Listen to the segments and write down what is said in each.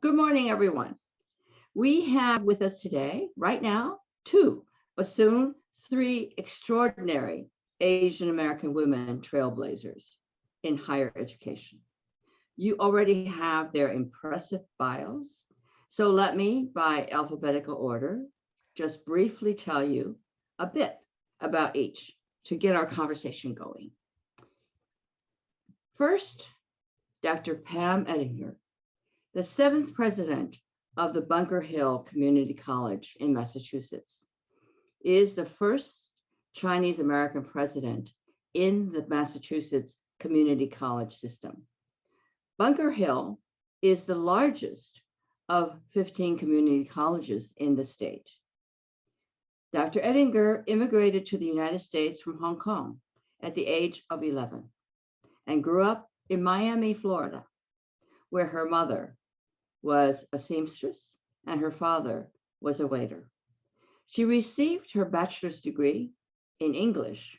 Good morning, everyone. We have with us today, right now, two, but soon three extraordinary Asian American women trailblazers in higher education. You already have their impressive bios. So let me, by alphabetical order, just briefly tell you a bit about each to get our conversation going. First, Dr. Pam Edinger, the seventh president of the Bunker Hill Community College in Massachusetts, is the first Chinese American president in the Massachusetts community college system. Bunker Hill is the largest of 15 community colleges in the state. Dr. Edinger immigrated to the United States from Hong Kong at the age of 11 and grew up in Miami, Florida, where her mother was a seamstress and her father was a waiter. She received her bachelor's degree in English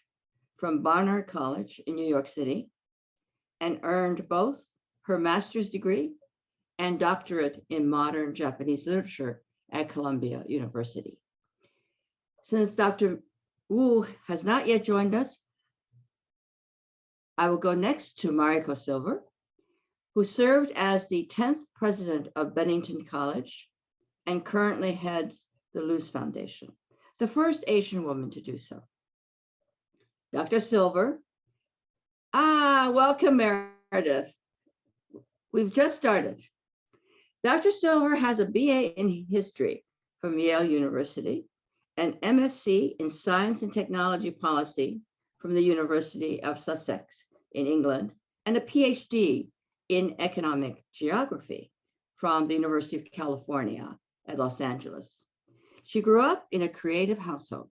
from Barnard College in New York City and earned both her master's degree and doctorate in modern Japanese literature at Columbia University. Since Dr. Wu has not yet joined us, I will go next to Mariko Silver, who served as the 10th president of Bennington College and currently heads the Luce Foundation, the first Asian woman to do so. Dr. Silver, welcome, Meredith. We've just started. Dr. Silver has a BA in history from Yale University, an MSc in Science and Technology Policy from the University of Sussex in England, and a PhD in Economic Geography from the University of California at Los Angeles. She grew up in a creative household,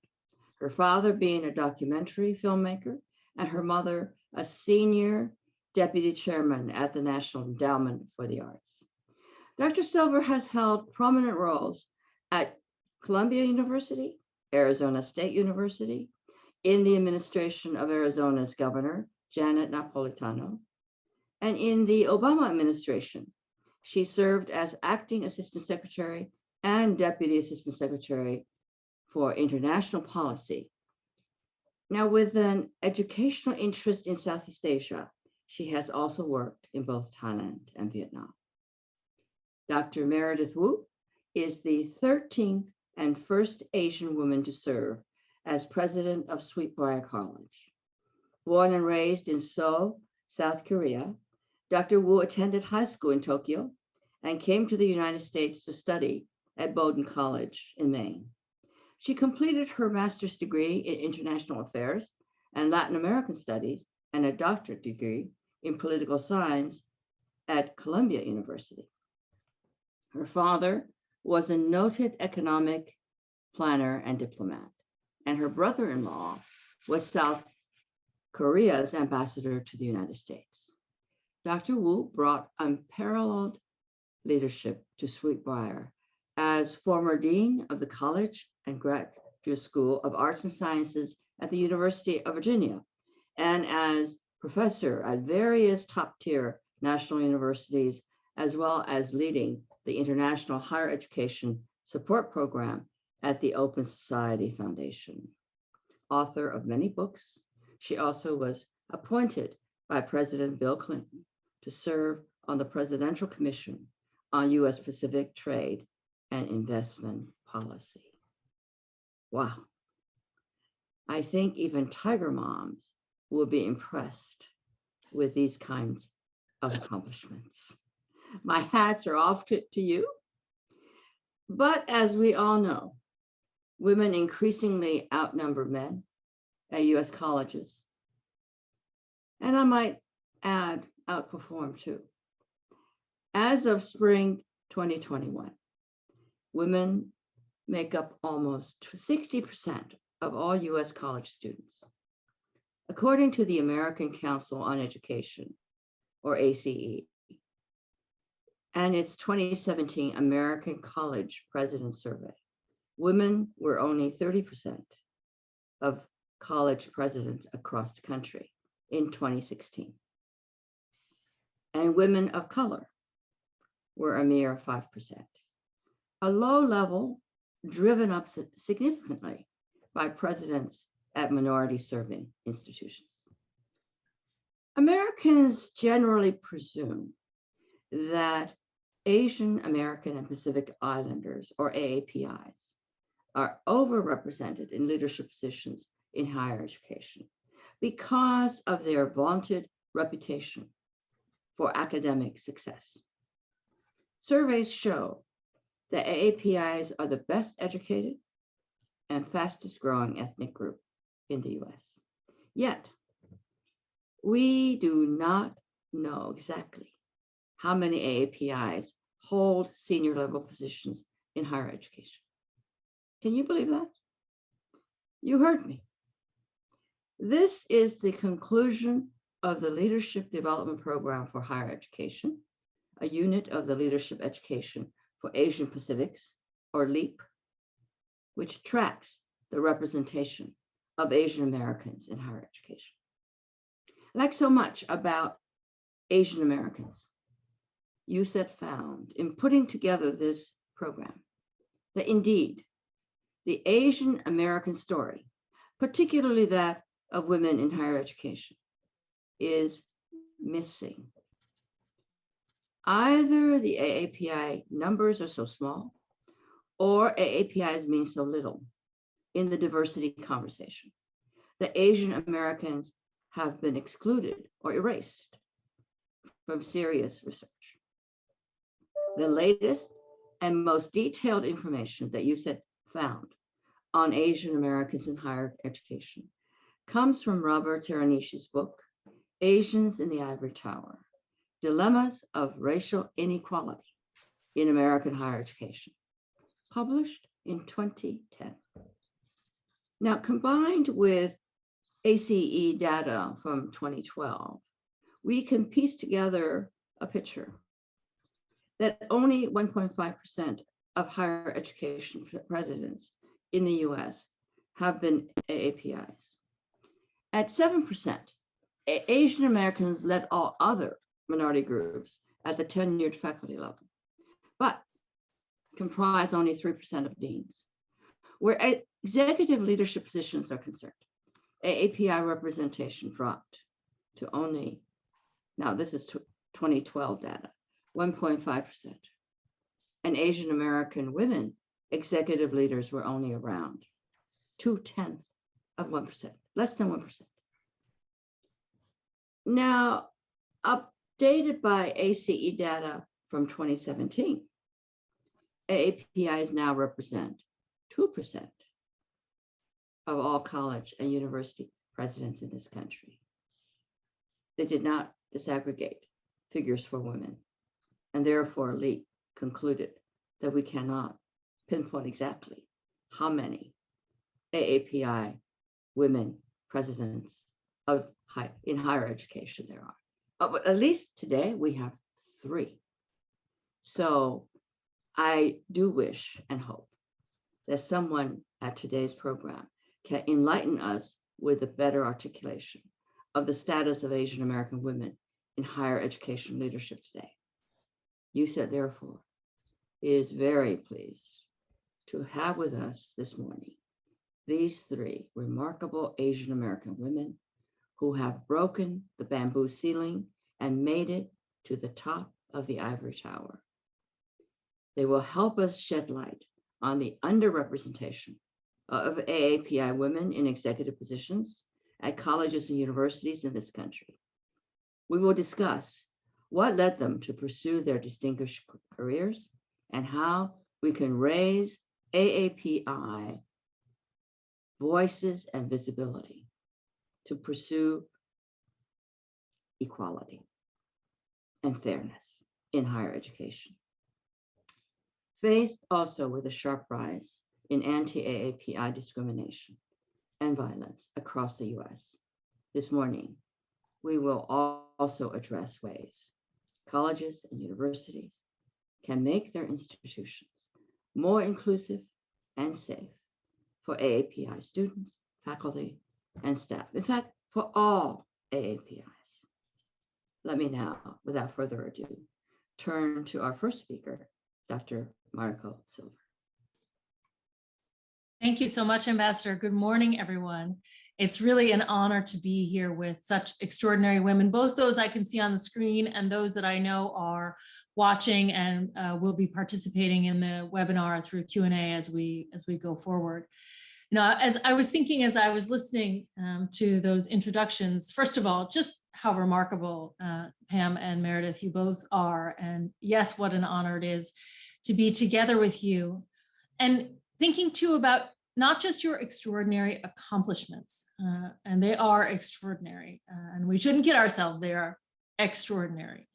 her father being a documentary filmmaker and her mother a senior deputy chairman at the National Endowment for the Arts. Dr. Silver has held prominent roles at Columbia University, Arizona State University, in the administration of Arizona's Governor, Janet Napolitano, and in the Obama administration. She served as acting assistant secretary and deputy assistant secretary for international policy. Now, with an educational interest in Southeast Asia, she has also worked in both Thailand and Vietnam. Dr. Meredith Wu is the 13th and first Asian woman to serve as president of Sweetwater College. Born and raised in Seoul, South Korea, Dr. Wu attended high school in Tokyo and came to the United States to study at Bowdoin College in Maine. She completed her master's degree in international affairs and Latin American studies and a doctorate degree in political science at Columbia University. Her father was a noted economic planner and diplomat, and her brother-in-law was South Korea's ambassador to the United States. Dr. Wu brought unparalleled leadership to Sweetwater as former dean of the College and Graduate School of Arts and Sciences at the University of Virginia, and as professor at various top-tier national universities, as well as leading the International Higher Education Support Program at the Open Society Foundation. Author of many books, she also was appointed by President Bill Clinton to serve on the Presidential Commission on U.S. Pacific Trade and Investment Policy. Wow. I think even Tiger moms will be impressed with these kinds of accomplishments. My hats are off to you. But as we all know, women increasingly outnumber men at U.S. colleges. And I might add, outperform too. As of spring 2021, women make up almost 60% of all U.S. college students. According to the American Council on Education, or ACE, and its 2017 American College Presidents Survey, women were only 30% of college presidents across the country in 2016. And women of color were a mere 5%, a low level driven up significantly by presidents at minority serving institutions. Americans generally presume that Asian American and Pacific Islanders, or AAPIs, are overrepresented in leadership positions in higher education because of their vaunted reputation for academic success. Surveys show that AAPIs are the best educated and fastest growing ethnic group in the US. Yet, we do not know exactly how many AAPIs hold senior level positions in higher education. Can you believe that? You heard me. This is the conclusion of the Leadership Development Program for Higher Education, a unit of the Leadership Education for Asian Pacifics, or LEAP, which tracks the representation of Asian Americans in higher education. Like so much about Asian Americans, USET found in putting together this program that indeed the Asian American story, particularly that of women in higher education, is missing. Either the AAPI numbers are so small, or AAPIs mean so little in the diversity conversation that Asian Americans have been excluded or erased from serious research. The latest and most detailed information that USET found on Asian Americans in higher education comes from Robert Teranishi's book, Asians in the Ivory Tower, Dilemmas of Racial Inequality in American Higher Education, published in 2010. Now, combined with ACE data from 2012, we can piece together a picture that only 1.5% of higher education presidents in the US have been AAPIs. At 7%, Asian Americans led all other minority groups at the tenured faculty level, but comprise only 3% of deans. Where executive leadership positions are concerned, AAPI representation dropped to only, now this is 2012 data, 1.5%. And Asian American women executive leaders were only around 0.2%, less than 1%. Now, updated by ACE data from 2017, AAPIs now represent 2% of all college and university presidents in this country. They did not disaggregate figures for women, and therefore LEAP concluded that we cannot pinpoint exactly how many AAPI women presidents in higher education there are. But at least today we have 3. So I do wish and hope that someone at today's program can enlighten us with a better articulation of the status of Asian American women in higher education leadership today. USET, therefore, is very pleased to have with us this morning these 3 remarkable Asian American women who have broken the bamboo ceiling and made it to the top of the ivory tower. They will help us shed light on the underrepresentation of AAPI women in executive positions at colleges and universities in this country. We will discuss what led them to pursue their distinguished careers and how we can raise AAPI voices and visibility to pursue equality and fairness in higher education. Faced also with a sharp rise in anti-AAPI discrimination and violence across the US, this morning, we will also address ways colleges and universities can make their institutions more inclusive and safe for AAPI students, faculty, and staff. In fact, for all AAPIs. Let me now, without further ado, turn to our first speaker, Dr. Mariko Silver. Thank you so much, Ambassador. Good morning, everyone. It's really an honor to be here with such extraordinary women, both those I can see on the screen and those that I know are watching and will be participating in the webinar through Q&A as we go forward. You know, as I was thinking, as I was listening to those introductions, first of all, just how remarkable Pam and Meredith you both are. And yes, what an honor it is to be together with you. And thinking too about not just your extraordinary accomplishments, and they are extraordinary, and we shouldn't kid ourselves, they are extraordinary.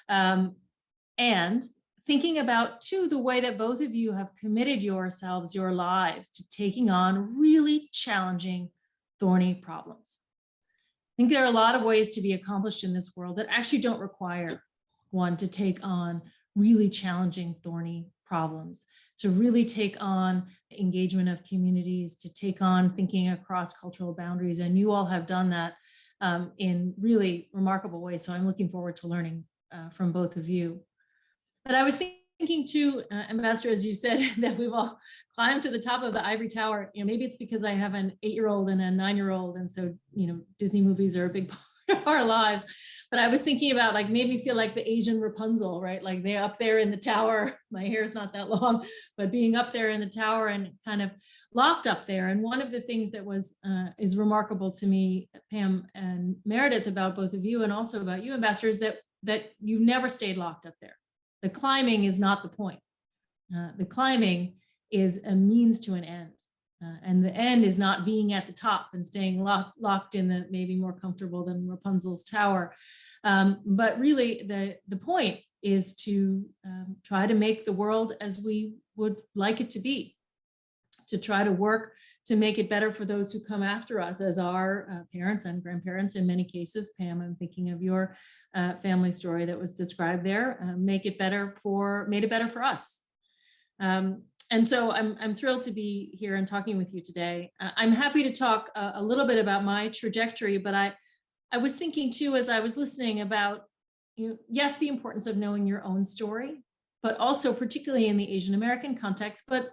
And thinking about too the way that both of you have committed yourselves, your lives, to taking on really challenging, thorny problems. I think there are a lot of ways to be accomplished in this world that actually don't require one to take on really challenging, thorny problems, to really take on the engagement of communities, to take on thinking across cultural boundaries. And you all have done that in really remarkable ways. So I'm looking forward to learning from both of you. But I was thinking too, Ambassador, as you said, that we've all climbed to the top of the ivory tower. You know, maybe it's because I have an 8-year-old and a 9-year-old. And so, you know, Disney movies are a big part of our lives. But I was thinking about, like, made me feel like the Asian Rapunzel, right? Like they're up there in the tower. My hair is not that long, but being up there in the tower and kind of locked up there. And one of the things that was is remarkable to me, Pam and Meredith, about both of you and also about you, Ambassador, is that you've never stayed locked up there. The climbing is not the point. The climbing is a means to an end. And the end is not being at the top and staying locked in the maybe more comfortable than Rapunzel's tower. But really the point is to try to make the world as we would like it to be, to try to work to make it better for those who come after us as our parents and grandparents in many cases. Pam, I'm thinking of your family story that was described there. Made it better for us. And so I'm thrilled to be here and talking with you today. I'm happy to talk a little bit about my trajectory, but I was thinking too, as I was listening, about, you know, yes, the importance of knowing your own story, but also particularly in the Asian American context, but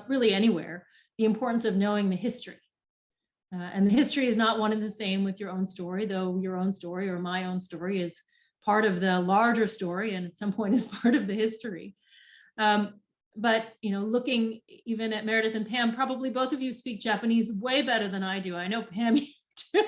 really anywhere, the importance of knowing the history. And the history is not one and the same with your own story, though your own story or my own story is part of the larger story and at some point is part of the history. But, you know, looking even at Meredith and Pam, probably both of you speak Japanese way better than I do. I know Pam, you do.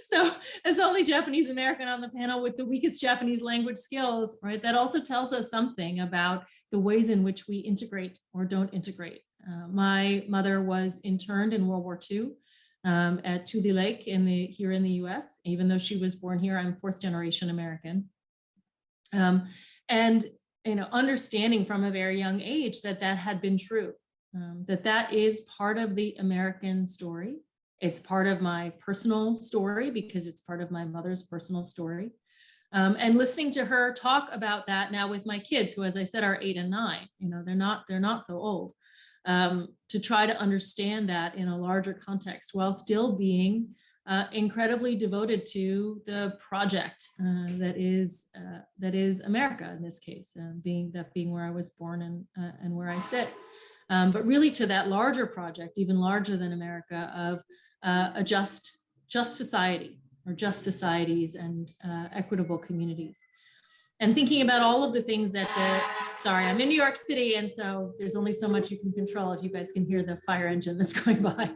So as the only Japanese American on the panel with the weakest Japanese language skills, right, that also tells us something about the ways in which we integrate or don't integrate. My mother was interned in World War II at Tule Lake here in the US. Even though she was born here, I'm 4th generation American. And you know, understanding from a very young age that had been true, that is part of the American story. It's part of my personal story because it's part of my mother's personal story. And listening to her talk about that now with my kids, who, as I said, are 8 and 9, you know, they're not so old, to try to understand that in a larger context while still being incredibly devoted to the project that is America in this case, being where I was born and where I sit, but really to that larger project, even larger than America, of a just society, or just societies and equitable communities. And thinking about all of the things sorry, I'm in New York City, and so there's only so much you can control. If you guys can hear the fire engine that's going by.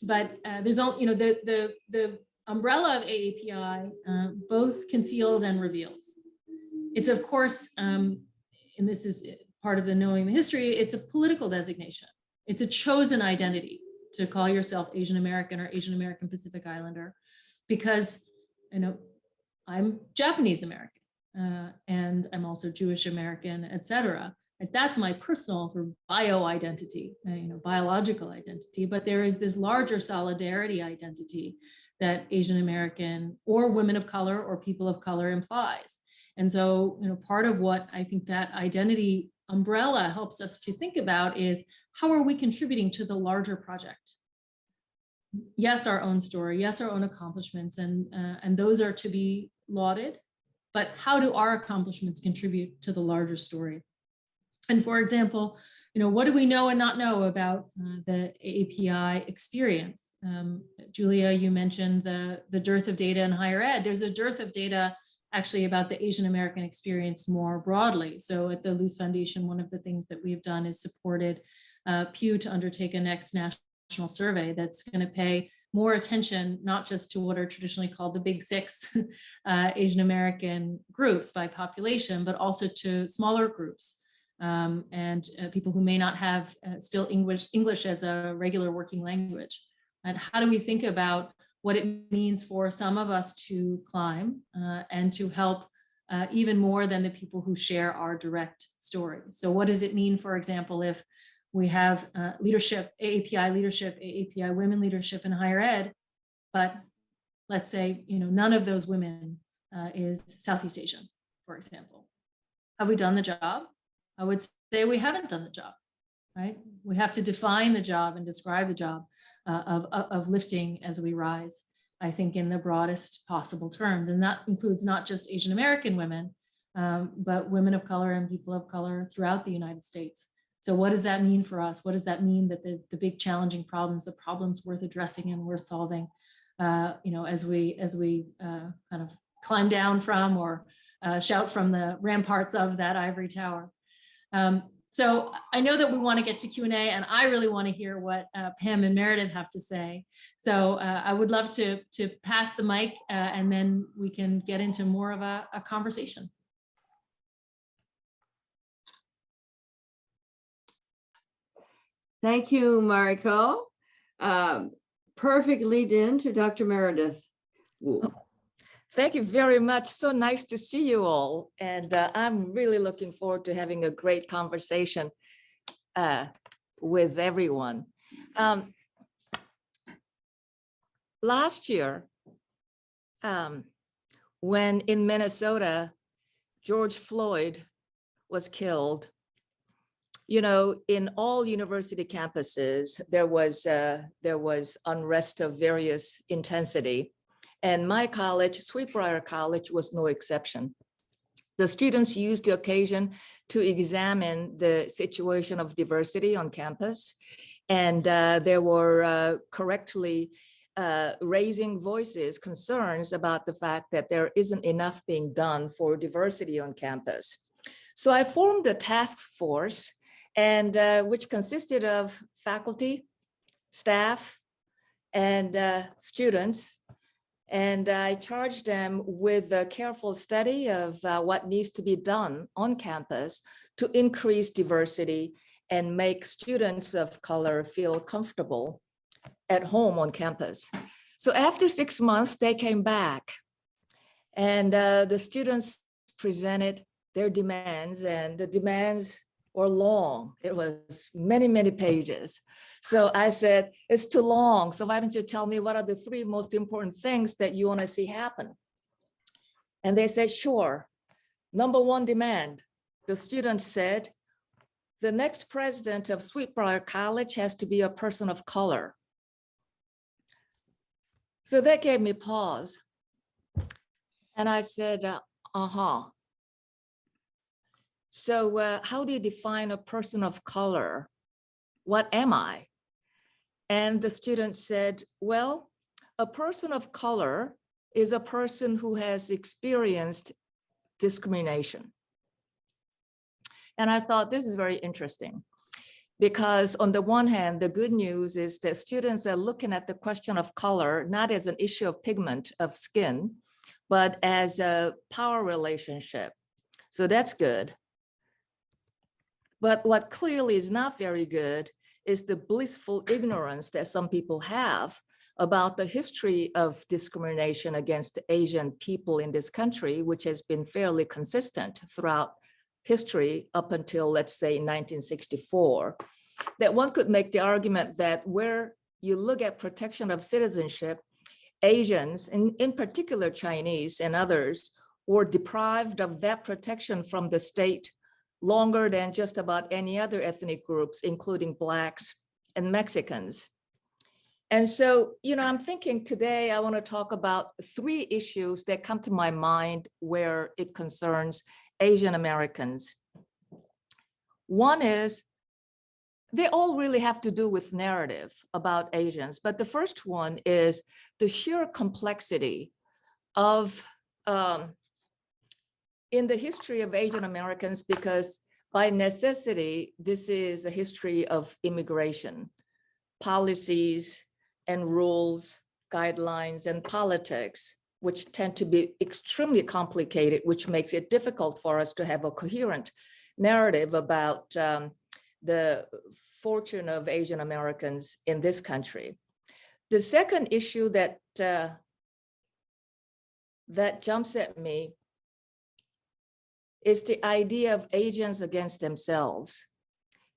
But there's all, you know, the umbrella of AAPI both conceals and reveals. It's, of course, and this is part of the knowing the history, it's a political designation. It's a chosen identity to call yourself Asian American or Asian American Pacific Islander, because, you know, I'm Japanese American and I'm also Jewish American, et cetera. Like, that's my personal sort of bio identity, you know, biological identity. But there is this larger solidarity identity that Asian American or women of color or people of color implies. And so, you know, part of what I think that identity umbrella helps us to think about is, how are we contributing to the larger project? Yes, our own story, yes, our own accomplishments, and those are to be lauded, but how do our accomplishments contribute to the larger story? And for example, what do we know and not know about the AAPI experience? Julia, you mentioned the dearth of data in higher ed. There's a dearth of data actually about the Asian American experience more broadly. So at the Luce Foundation, one of the things that we've done is supported Pew to undertake a next national survey that's going to pay more attention, not just to what are traditionally called the big six Asian American groups by population, but also to smaller groups. And people who may not have still English as a regular working language. And how do we think about what it means for some of us to climb and to help even more than the people who share our direct story? So what does it mean, for example, if we have leadership, AAPI women leadership in higher ed, but let's say, none of those women is Southeast Asian, for example. Have we done the job? I would say we haven't done the job, right? We have to define the job and describe the job of lifting as we rise, I think, in the broadest possible terms. And that includes not just Asian American women, but women of color and people of color throughout the United States. So what does that mean for us? What does that mean that the big challenging problems, the problems worth addressing and worth solving, as we kind of climb down from or shout from the ramparts of that ivory tower? So I know that we want to get to Q&A, and I really want to hear what Pam and Meredith have to say. So I would love to pass the mic and then we can get into more of a conversation. Thank you, Mariko. Perfect lead in to Dr. Meredith. Ooh. Thank you very much. So nice to see you all. And I'm really looking forward to having a great conversation with everyone. Last year, when in Minnesota, George Floyd was killed, in all university campuses, there was unrest of various intensity. And my college, Sweetwater College, was no exception. The students used the occasion to examine the situation of diversity on campus. And there were correctly raising voices, concerns about the fact that there isn't enough being done for diversity on campus. So I formed a task force, and which consisted of faculty, staff, and students. And I charged them with a careful study of what needs to be done on campus to increase diversity and make students of color feel comfortable at home on campus. So after 6 months, they came back, and the students presented their demands, and the demands were long. It was many, many pages. So I said, it's too long. So why don't you tell me what are the 3 most important things that you want to see happen? And they said, sure. Number 1 demand, the students said, the next president of Sweetwater College has to be a person of color. So that gave me pause. And I said, So how do you define a person of color? What am I? And the student said, well, a person of color is a person who has experienced discrimination. And I thought this is very interesting, because on the one hand, the good news is that students are looking at the question of color, not as an issue of pigment of skin, but as a power relationship. So that's good. But what clearly is not very good is the blissful ignorance that some people have about the history of discrimination against Asian people in this country, which has been fairly consistent throughout history up until, let's say, 1964. That one could make the argument that where you look at protection of citizenship, Asians, in particular Chinese and others, were deprived of that protection from the state longer than just about any other ethnic groups, including Blacks and Mexicans. And so, I'm thinking today I want to talk about 3 issues that come to my mind where it concerns Asian Americans. One is, they all really have to do with narrative about Asians, but the first one is the sheer complexity of in the history of Asian Americans, because by necessity, this is a history of immigration, policies and rules, guidelines and politics, which tend to be extremely complicated, which makes it difficult for us to have a coherent narrative about the fortune of Asian Americans in this country. The second issue that jumps at me is the idea of Asians against themselves,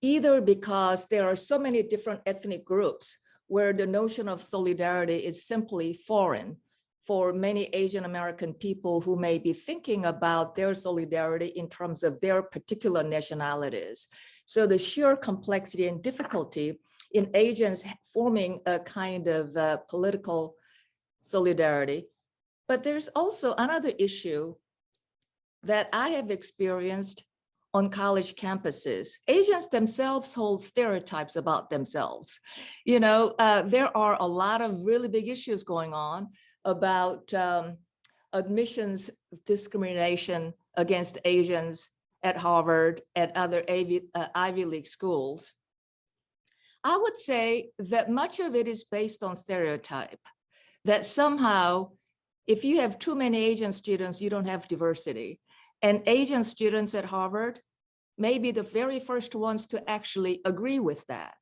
either because there are so many different ethnic groups where the notion of solidarity is simply foreign for many Asian American people who may be thinking about their solidarity in terms of their particular nationalities. So the sheer complexity and difficulty in Asians forming a kind of political solidarity. But there's also another issue that I have experienced on college campuses. Asians themselves hold stereotypes about themselves. There are a lot of really big issues going on about admissions discrimination against Asians at Harvard, at other Ivy League schools. I would say that much of it is based on stereotype, that somehow, if you have too many Asian students, you don't have diversity. And Asian students at Harvard may be the very first ones to actually agree with that.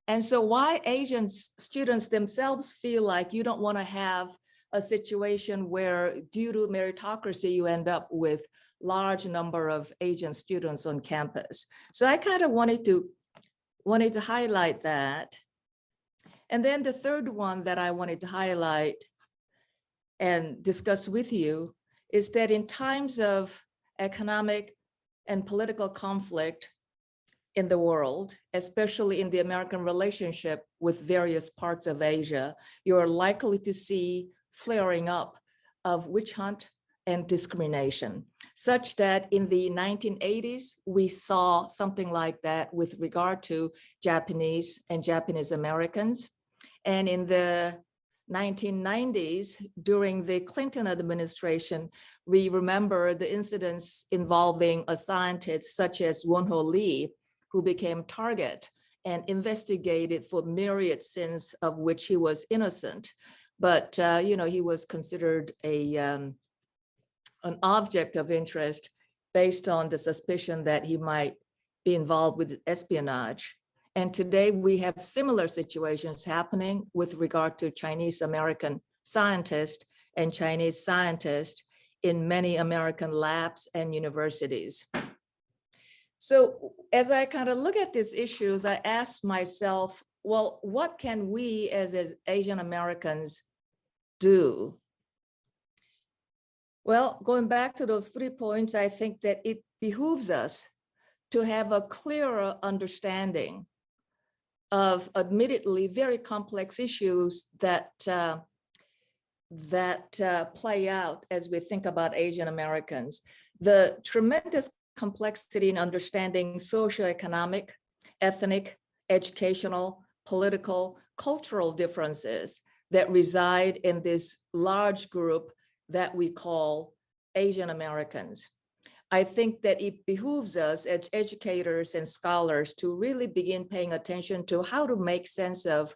And so why Asian students themselves feel like you don't want to have a situation where, due to meritocracy, you end up with large number of Asian students on campus. So I kind of wanted to highlight that. And then the third one that I wanted to highlight and discuss with you is that in times of economic and political conflict in the world, especially in the American relationship with various parts of Asia, you are likely to see flaring up of witch hunt and discrimination, such that in the 1980s, we saw something like that with regard to Japanese and Japanese Americans. And in the 1990s, during the Clinton administration, we remember the incidents involving a scientist such as Won-Ho Lee, who became target and investigated for myriad sins of which he was innocent. But he was considered an object of interest based on the suspicion that he might be involved with espionage. And today we have similar situations happening with regard to Chinese American scientists and Chinese scientists in many American labs and universities. So as I kind of look at these issues, I ask myself, well, what can we as Asian Americans do? Well, going back to those 3 points, I think that it behooves us to have a clearer understanding of admittedly very complex issues that play out as we think about Asian Americans. The tremendous complexity in understanding socioeconomic, ethnic, educational, political, cultural differences that reside in this large group that we call Asian Americans. I think that it behooves us as educators and scholars to really begin paying attention to how to make sense of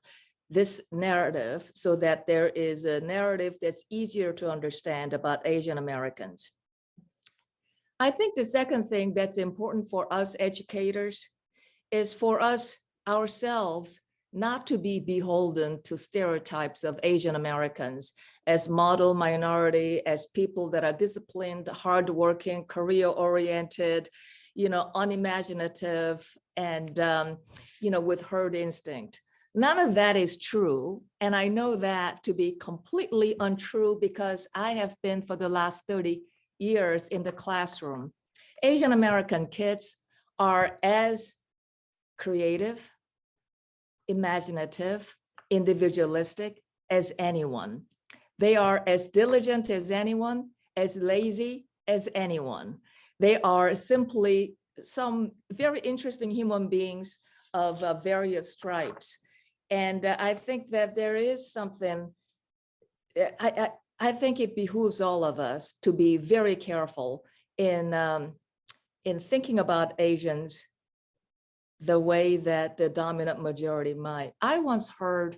this narrative so that there is a narrative that's easier to understand about Asian Americans. I think the second thing that's important for us educators is for us ourselves not to be beholden to stereotypes of Asian Americans as model minority, as people that are disciplined, hardworking, career-oriented, unimaginative, and with herd instinct. None of that is true. And I know that to be completely untrue because I have been for the last 30 years in the classroom. Asian American kids are as creative, imaginative, individualistic as anyone. They are as diligent as anyone, as lazy as anyone. They are simply some very interesting human beings of various stripes. And I think that there is something, I think it behooves all of us to be very careful in thinking about Asians the way that the dominant majority might. I once heard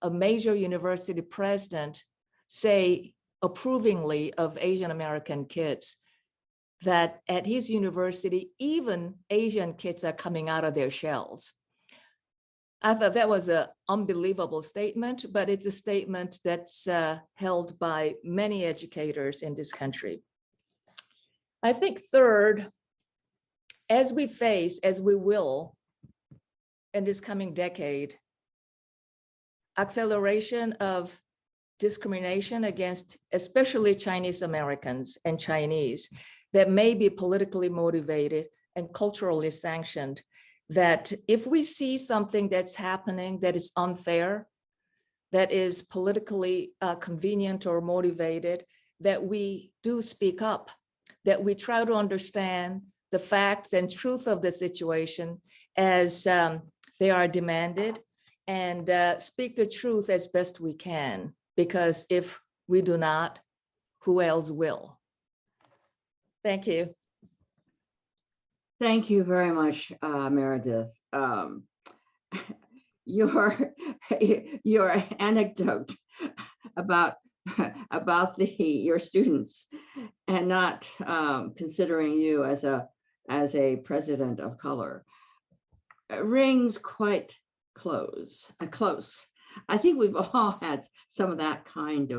a major university president say approvingly of Asian American kids that at his university, even Asian kids are coming out of their shells. I thought that was an unbelievable statement, but it's a statement that's held by many educators in this country. I think third, as we will in this coming decade, acceleration of discrimination against especially Chinese Americans and Chinese that may be politically motivated and culturally sanctioned, that if we see something that's happening that is unfair, that is politically convenient or motivated, that we do speak up, that we try to understand the facts and truth of the situation as they are demanded, and speak the truth as best we can, because if we do not, who else will? Thank you. Thank you very much, Meredith. Your anecdote about your students and not considering you as a president of color rings quite close. I think we've all had some of that kind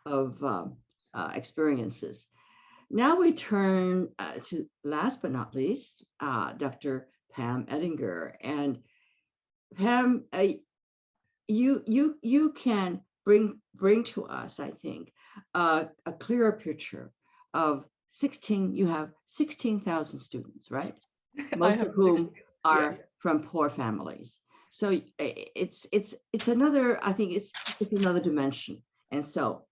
of experiences. Now we turn to, last but not least, Dr. Pam Edinger. And Pam, you can bring to us, I think, a clearer picture of you have 16,000 students, right? Most of whom are from poor families. So it's another, I think it's another dimension. And so,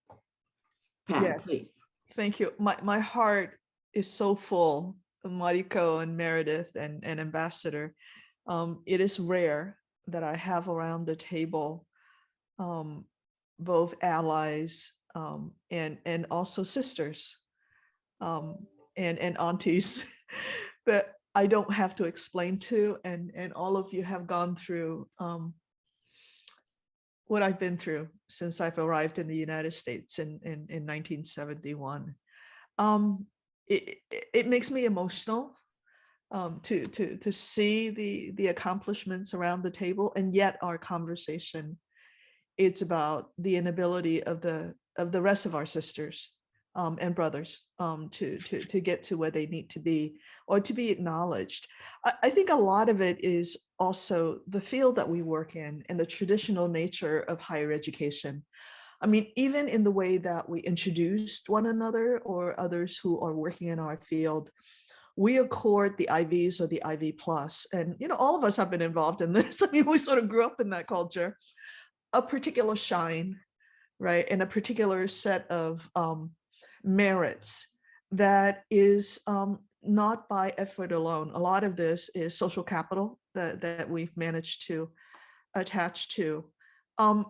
Pam, please. Thank you. My heart is so full of Mariko and Meredith and Ambassador. It is rare that I have around the table both allies and also sisters and aunties that I don't have to explain to, and all of you have gone through what I've been through since I've arrived in the United States in 1971. It makes me emotional to see the accomplishments around the table, and yet our conversation, it's about the inability of the rest of our sisters and brothers to get to where they need to be or to be acknowledged. I think a lot of it is also the field that we work in and the traditional nature of higher education. I mean, even in the way that we introduced one another or others who are working in our field, we accord the IVs or the IV plus, and all of us have been involved in this. I mean, we sort of grew up in that culture, a particular shine, right, and a particular set of merits that is not by effort alone. A lot of this is social capital that we've managed to attach to.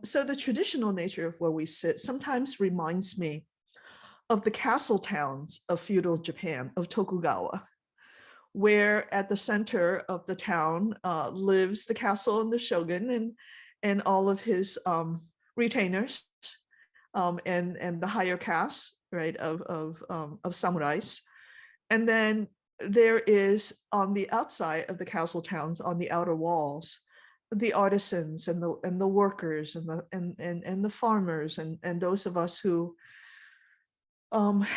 So the traditional nature of where we sit sometimes reminds me of the castle towns of feudal Japan, of Tokugawa, where at the center of the town lives the castle and the shogun and all of his retainers and the higher caste, right, of samurais. And then there is on the outside of the castle towns, on the outer walls, the artisans and the workers and the farmers and those of us who are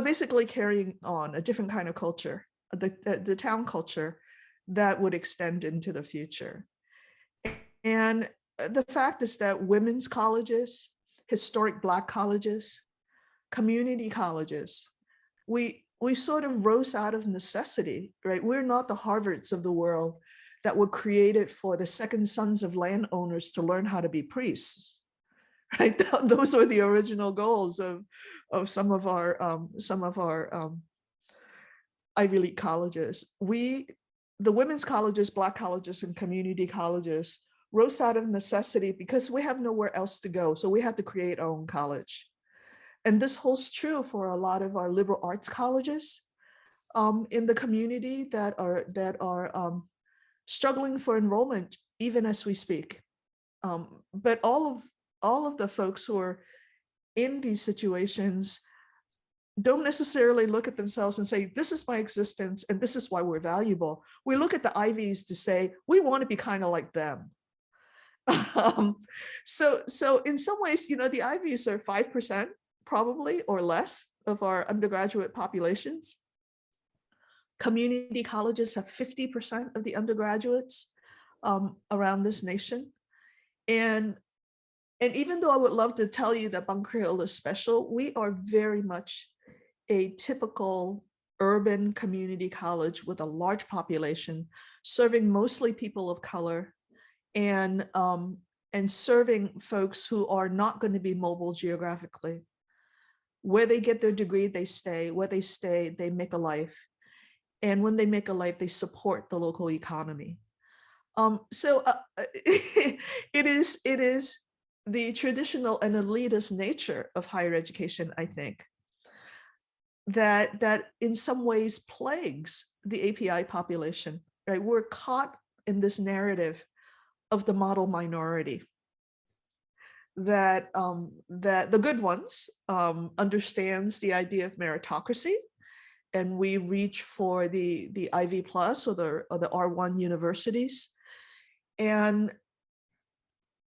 basically carrying on a different kind of culture, the town culture that would extend into the future. And the fact is that women's colleges, historic Black colleges, community colleges, we sort of rose out of necessity, right? We're not the Harvards of the world that were created for the second sons of landowners to learn how to be priests, right? Those were the original goals of some of our Ivy League colleges. The women's colleges, Black colleges, and community colleges rose out of necessity because we have nowhere else to go. So we had to create our own college. And this holds true for a lot of our liberal arts colleges in the community that are struggling for enrollment even as we speak. But all of the folks who are in these situations don't necessarily look at themselves and say, this is my existence and this is why we're valuable. We look at the Ivies to say, we want to be kind of like them. So in some ways, the Ivies are 5% probably or less of our undergraduate populations. Community colleges have 50% of the undergraduates around this nation. And even though I would love to tell you that Bunker Hill is special, we are very much a typical urban community college with a large population, serving mostly people of color and serving folks who are not going to be mobile geographically. Where they get their degree, they stay. Where they stay, they make a life. And when they make a life, they support the local economy. It is the traditional and elitist nature of higher education, I think, that in some ways plagues the API population, right? We're caught in this narrative of the model minority, that the good ones understands the idea of meritocracy, and we reach for the Ivy Plus or the R1 universities. And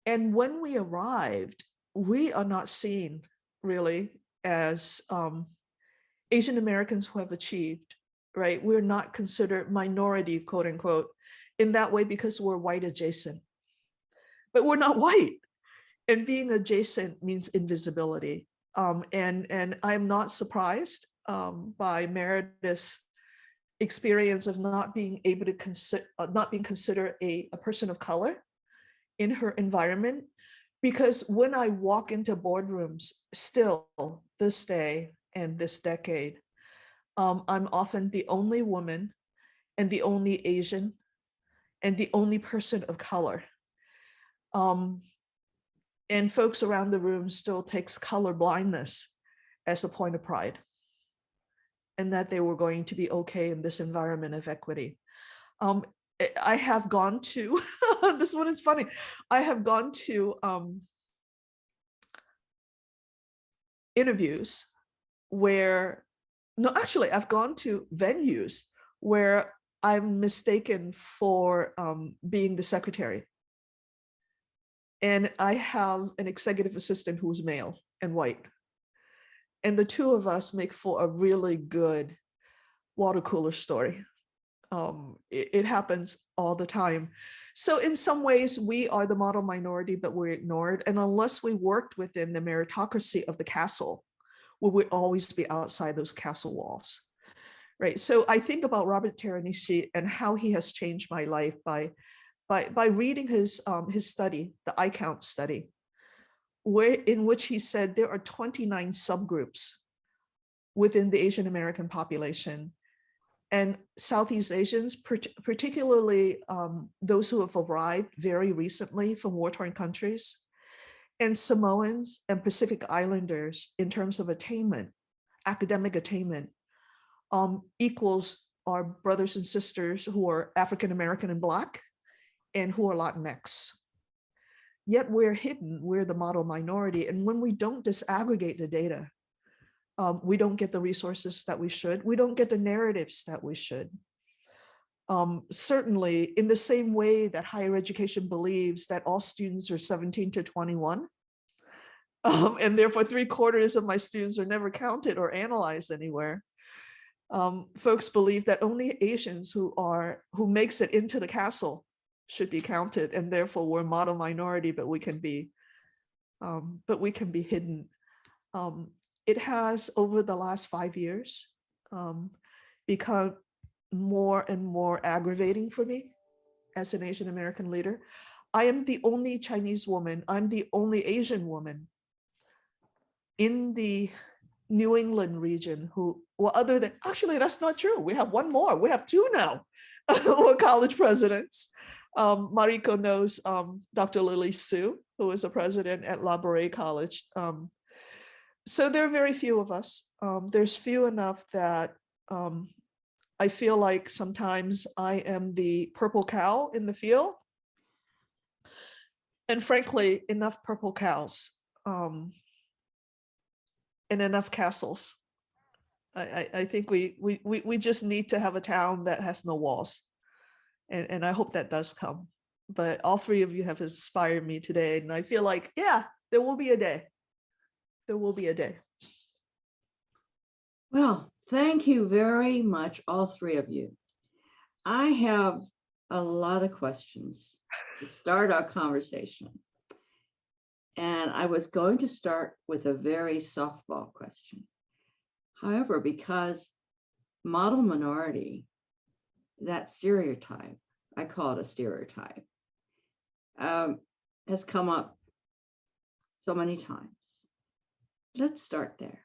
when we arrived, we are not seen really as Asian Americans who have achieved, right? We're not considered minority, quote unquote, in that way because we're white adjacent. But we're not white. And being adjacent means invisibility. And I'm not surprised by Meredith's experience of not being able to not being considered a person of color in her environment, because when I walk into boardrooms still this day and this decade, I'm often the only woman and the only Asian and the only person of color. And folks around the room still takes color blindness as a point of pride, and that they were going to be okay in this environment of equity. I have gone to, this one is funny, I have gone to interviews where, no, actually, I've gone to venues where I'm mistaken for being the secretary. And I have an executive assistant who's male and white. And the two of us make for a really good water cooler story. It happens all the time. So in some ways, we are the model minority, but we're ignored. And unless we worked within the meritocracy of the castle, we would always be outside those castle walls, right? So I think about Robert Teranishi and how he has changed my life by reading his study, the I Count study, in which he said there are 29 subgroups within the Asian American population. And Southeast Asians, particularly those who have arrived very recently from war-torn countries, and Samoans and Pacific Islanders, in terms of attainment, academic attainment, equals our brothers and sisters who are African American and Black and who are Latinx. Yet we're hidden, we're the model minority. And when we don't disaggregate the data, we don't get the resources that we should. We don't get the narratives that we should. Certainly, in the same way that higher education believes that all students are 17 to 21, and therefore 3/4 of my students are never counted or analyzed anywhere. Folks believe that only Asians who makes it into the castle should be counted, and therefore we're a model minority, but we can be hidden. It has, over the last 5 years, become more and more aggravating for me as an Asian American leader. I am the only Chinese woman. I'm the only Asian woman in the New England region who, well, other than, actually, that's not true. We have one more. We have two now who are college presidents. Mariko knows Dr. Lily Su, who is a president at La Brea College. So there are very few of us. There's few enough that I feel like sometimes I am the purple cow in the field. And frankly, enough purple cows and enough castles. I think we just need to have a town that has no walls. And I hope that does come. But all three of you have inspired me today. And I feel like, yeah, there will be a day. There will be a day. Well, thank you very much, all three of you. I have a lot of questions to start our conversation. And I was going to start with a very softball question. However, because model minority, that stereotype, I call it a stereotype, has come up so many times. Let's start there.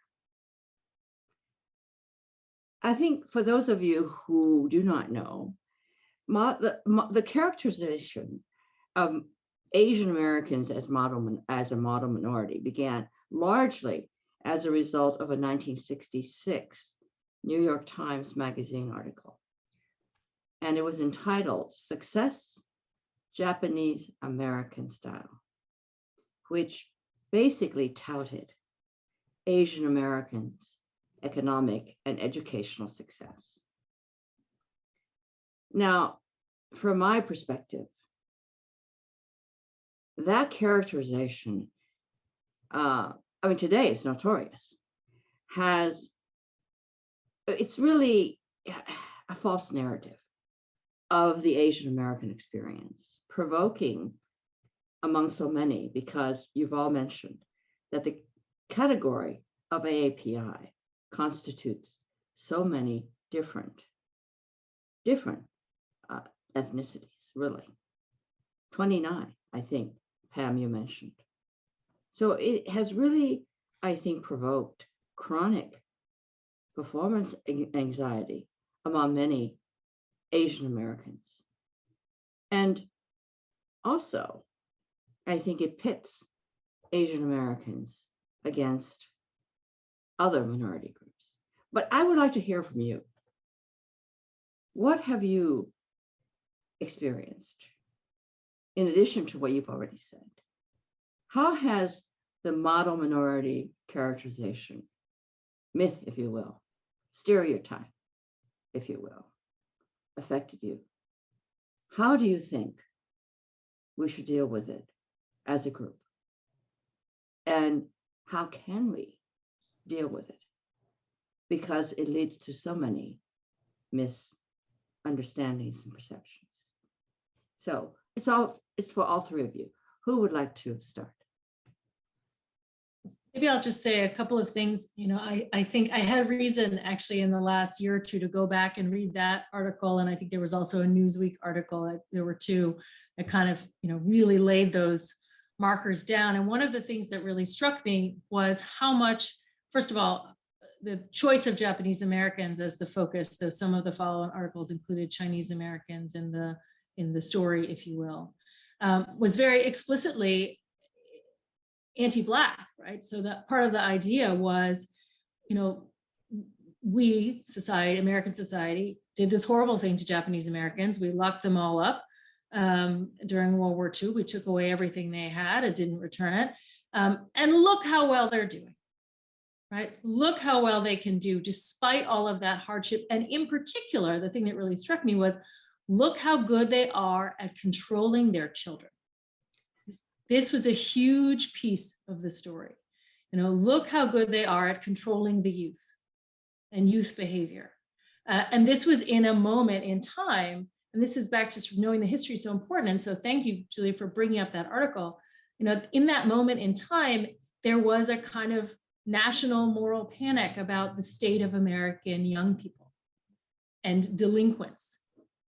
I think for those of you who do not know, the characterization of Asian Americans as a model minority began largely as a result of a 1966 New York Times Magazine article. And it was entitled Success, Japanese American Style, which basically touted Asian Americans' economic and educational success. Now, from my perspective, that characterization, today it's notorious, it's really a false narrative of the Asian American experience, provoking among so many, because you've all mentioned that the category of AAPI constitutes so many different ethnicities, really. 29, I think, Pam, you mentioned. So it has really, I think, provoked chronic performance anxiety among many Asian Americans. And also, I think it pits Asian Americans against other minority groups. But I would like to hear from you. What have you experienced in addition to what you've already said? How has the model minority characterization, myth, if you will, stereotype, if you will, affected you? How do you think we should deal with it as a group? And how can we deal with it? Because it leads to so many misunderstandings and perceptions. So it's for all three of you. Who would like to start? Maybe I'll just say a couple of things. I think I had reason actually in the last year or two to go back and read that article. And I think there was also a Newsweek article. There were two that kind of, really laid those markers down. And one of the things that really struck me was how much, first of all, the choice of Japanese Americans as the focus, though some of the following articles included Chinese Americans in the story, if you will, was very explicitly anti-Black, right? So that part of the idea was, we, American society, did this horrible thing to Japanese Americans. We locked them all up during World War II. We took away everything they had and didn't return it. And look how well they're doing, right? Look how well they can do despite all of that hardship. And in particular, the thing that really struck me was, look how good they are at controlling their children. This was a huge piece of the story. Look how good they are at controlling the youth and youth behavior. And this was in a moment in time, and this is back to knowing the history is so important. And so thank you, Julia, for bringing up that article. In that moment in time, there was a kind of national moral panic about the state of American young people and delinquents,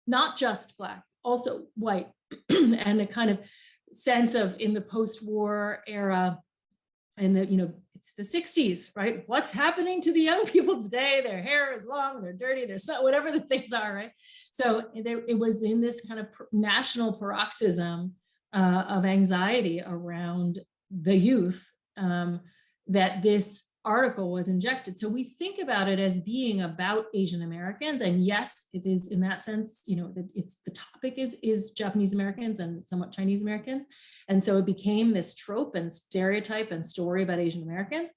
not just Black also white, and a kind of sense of in the post-war era, and the, it's the 60s, right? What's happening to the young people today? Their hair is long, they're dirty, they're so, whatever the things are, right? So it was in this kind of national paroxysm of anxiety around the youth that this article was injected. So we think about it as being about Asian Americans, and yes, it is in that sense, it's the topic is Japanese Americans and somewhat Chinese Americans, and so it became this trope and stereotype and story about Asian Americans.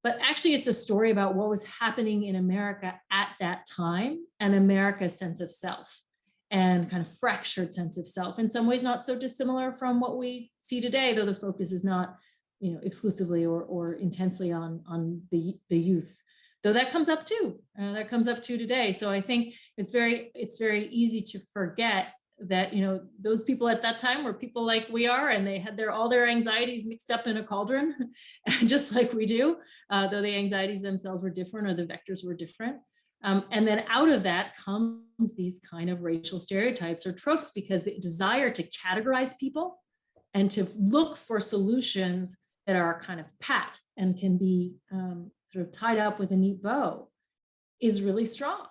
But actually, it's a story about what was happening in America at that time and America's sense of self and kind of fractured sense of self. In some ways, not so dissimilar from what we see today, though the focus is not exclusively or intensely on the youth, though that comes up too. That comes up too today. So I think it's very easy to forget that those people at that time were people like we are, and they had all their anxieties mixed up in a cauldron, just like we do, though the anxieties themselves were different or the vectors were different. And then out of that comes these kind of racial stereotypes or tropes, because the desire to categorize people and to look for solutions that are kind of pat and can be sort of tied up with a neat bow is really strong.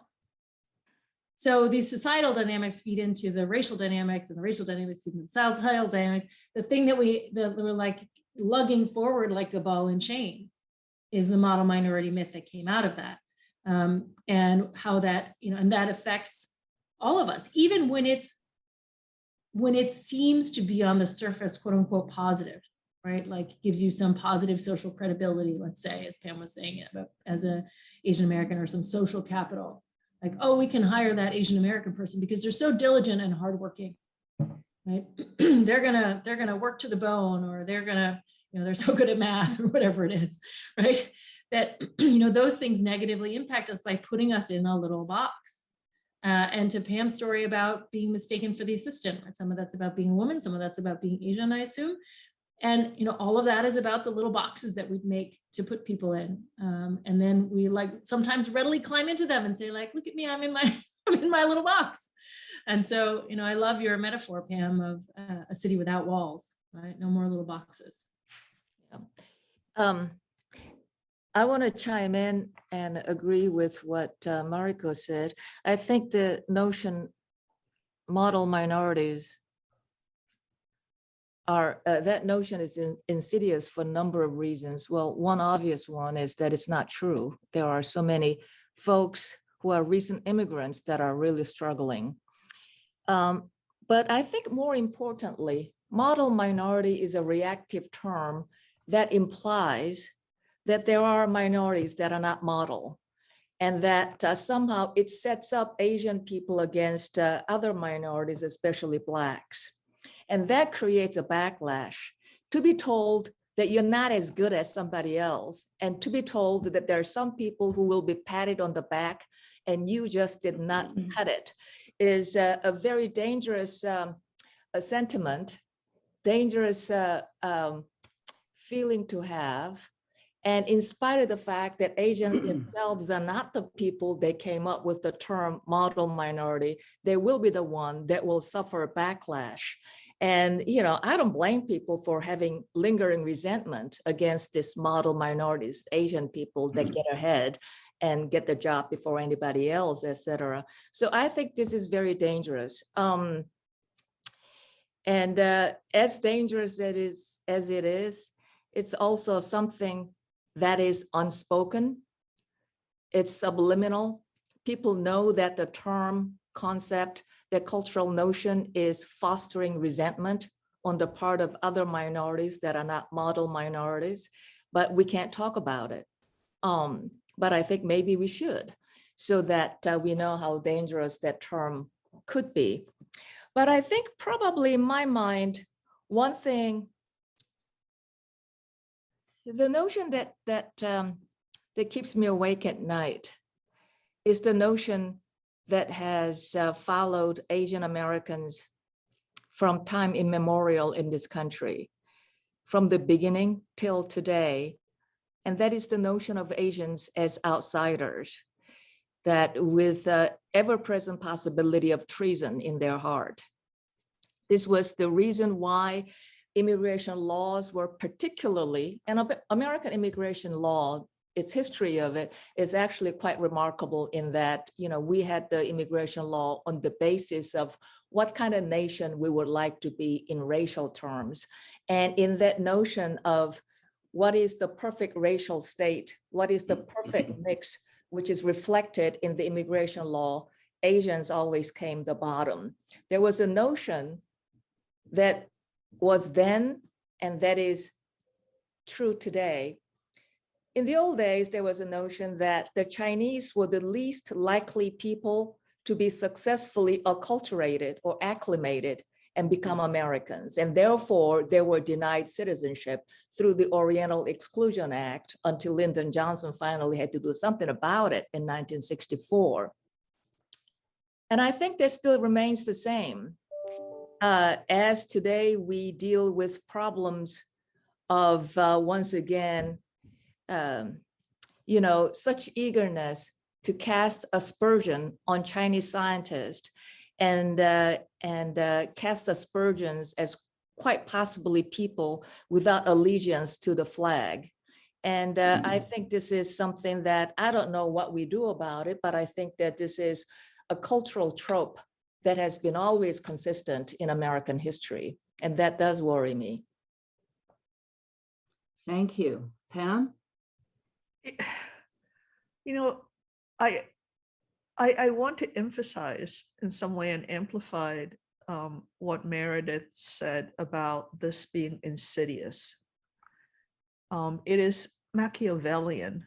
So these societal dynamics feed into the racial dynamics, and the racial dynamics feed into the societal dynamics. The thing that we're like lugging forward like a ball and chain is the model minority myth that came out of that, and how that and that affects all of us, even when it seems to be on the surface, quote unquote, positive. Right, like gives you some positive social credibility, let's say, as Pam was saying, as an Asian American, or some social capital, like, oh, we can hire that Asian American person because they're so diligent and hardworking, right? they're gonna work to the bone, or they're gonna, they're so good at math, or whatever it is, right? That those things negatively impact us by putting us in a little box. And to Pam's story about being mistaken for the assistant, right? Some of that's about being a woman, some of that's about being Asian, I assume. And all of that is about the little boxes that we make to put people in, and then we sometimes readily climb into them and say, like, look at me, I'm in my little box. And so I love your metaphor, Pam, of a city without walls, right? No more little boxes. Yeah. I want to chime in and agree with what Mariko said. I think the notion model minorities that notion is insidious for a number of reasons. Well, one obvious one is that it's not true. There are so many folks who are recent immigrants that are really struggling. But I think more importantly, model minority is a reactive term that implies that there are minorities that are not model, and that somehow it sets up Asian people against other minorities, especially Blacks. And that creates a backlash. To be told that you're not as good as somebody else, and to be told that there are some people who will be patted on the back and you just did not cut it, is a very dangerous sentiment, dangerous feeling to have. And in spite of the fact that Asians themselves are not the people that came up with the term model minority, they will be the one that will suffer a backlash. And, I don't blame people for having lingering resentment against this model minorities, Asian people that get ahead and get the job before anybody else, et cetera. So I think this is very dangerous. And as dangerous as it is, it's also something that is unspoken. It's subliminal. People know that the term, concept, the cultural notion is fostering resentment on the part of other minorities that are not model minorities, but we can't talk about it. But I think maybe we should, so that we know how dangerous that term could be. But I think probably in my mind, one thing, the notion that keeps me awake at night is the notion that has followed Asian Americans from time immemorial in this country, from the beginning till today. And that is the notion of Asians as outsiders, that with ever-present possibility of treason in their heart. This was the reason why immigration laws were particularly, and American immigration law, its history of it is actually quite remarkable in that, we had the immigration law on the basis of what kind of nation we would like to be in racial terms. And in that notion of what is the perfect racial state, what is the perfect mix, which is reflected in the immigration law, Asians always came the bottom. There was a notion that was then, and that is true today. In the old days, there was a notion that the Chinese were the least likely people to be successfully acculturated or acclimated and become Americans. And therefore, they were denied citizenship through the Oriental Exclusion Act until Lyndon Johnson finally had to do something about it in 1964. And I think that still remains the same. As today we deal with problems of, once again, such eagerness to cast aspersion on Chinese scientists and cast aspersions as quite possibly people without allegiance to the flag. And I think this is something that I don't know what we do about it, but I think that this is a cultural trope that has been always consistent in American history. And that does worry me. Thank you. Pam? I want to emphasize in some way and amplified what Meredith said about this being insidious. It is Machiavellian.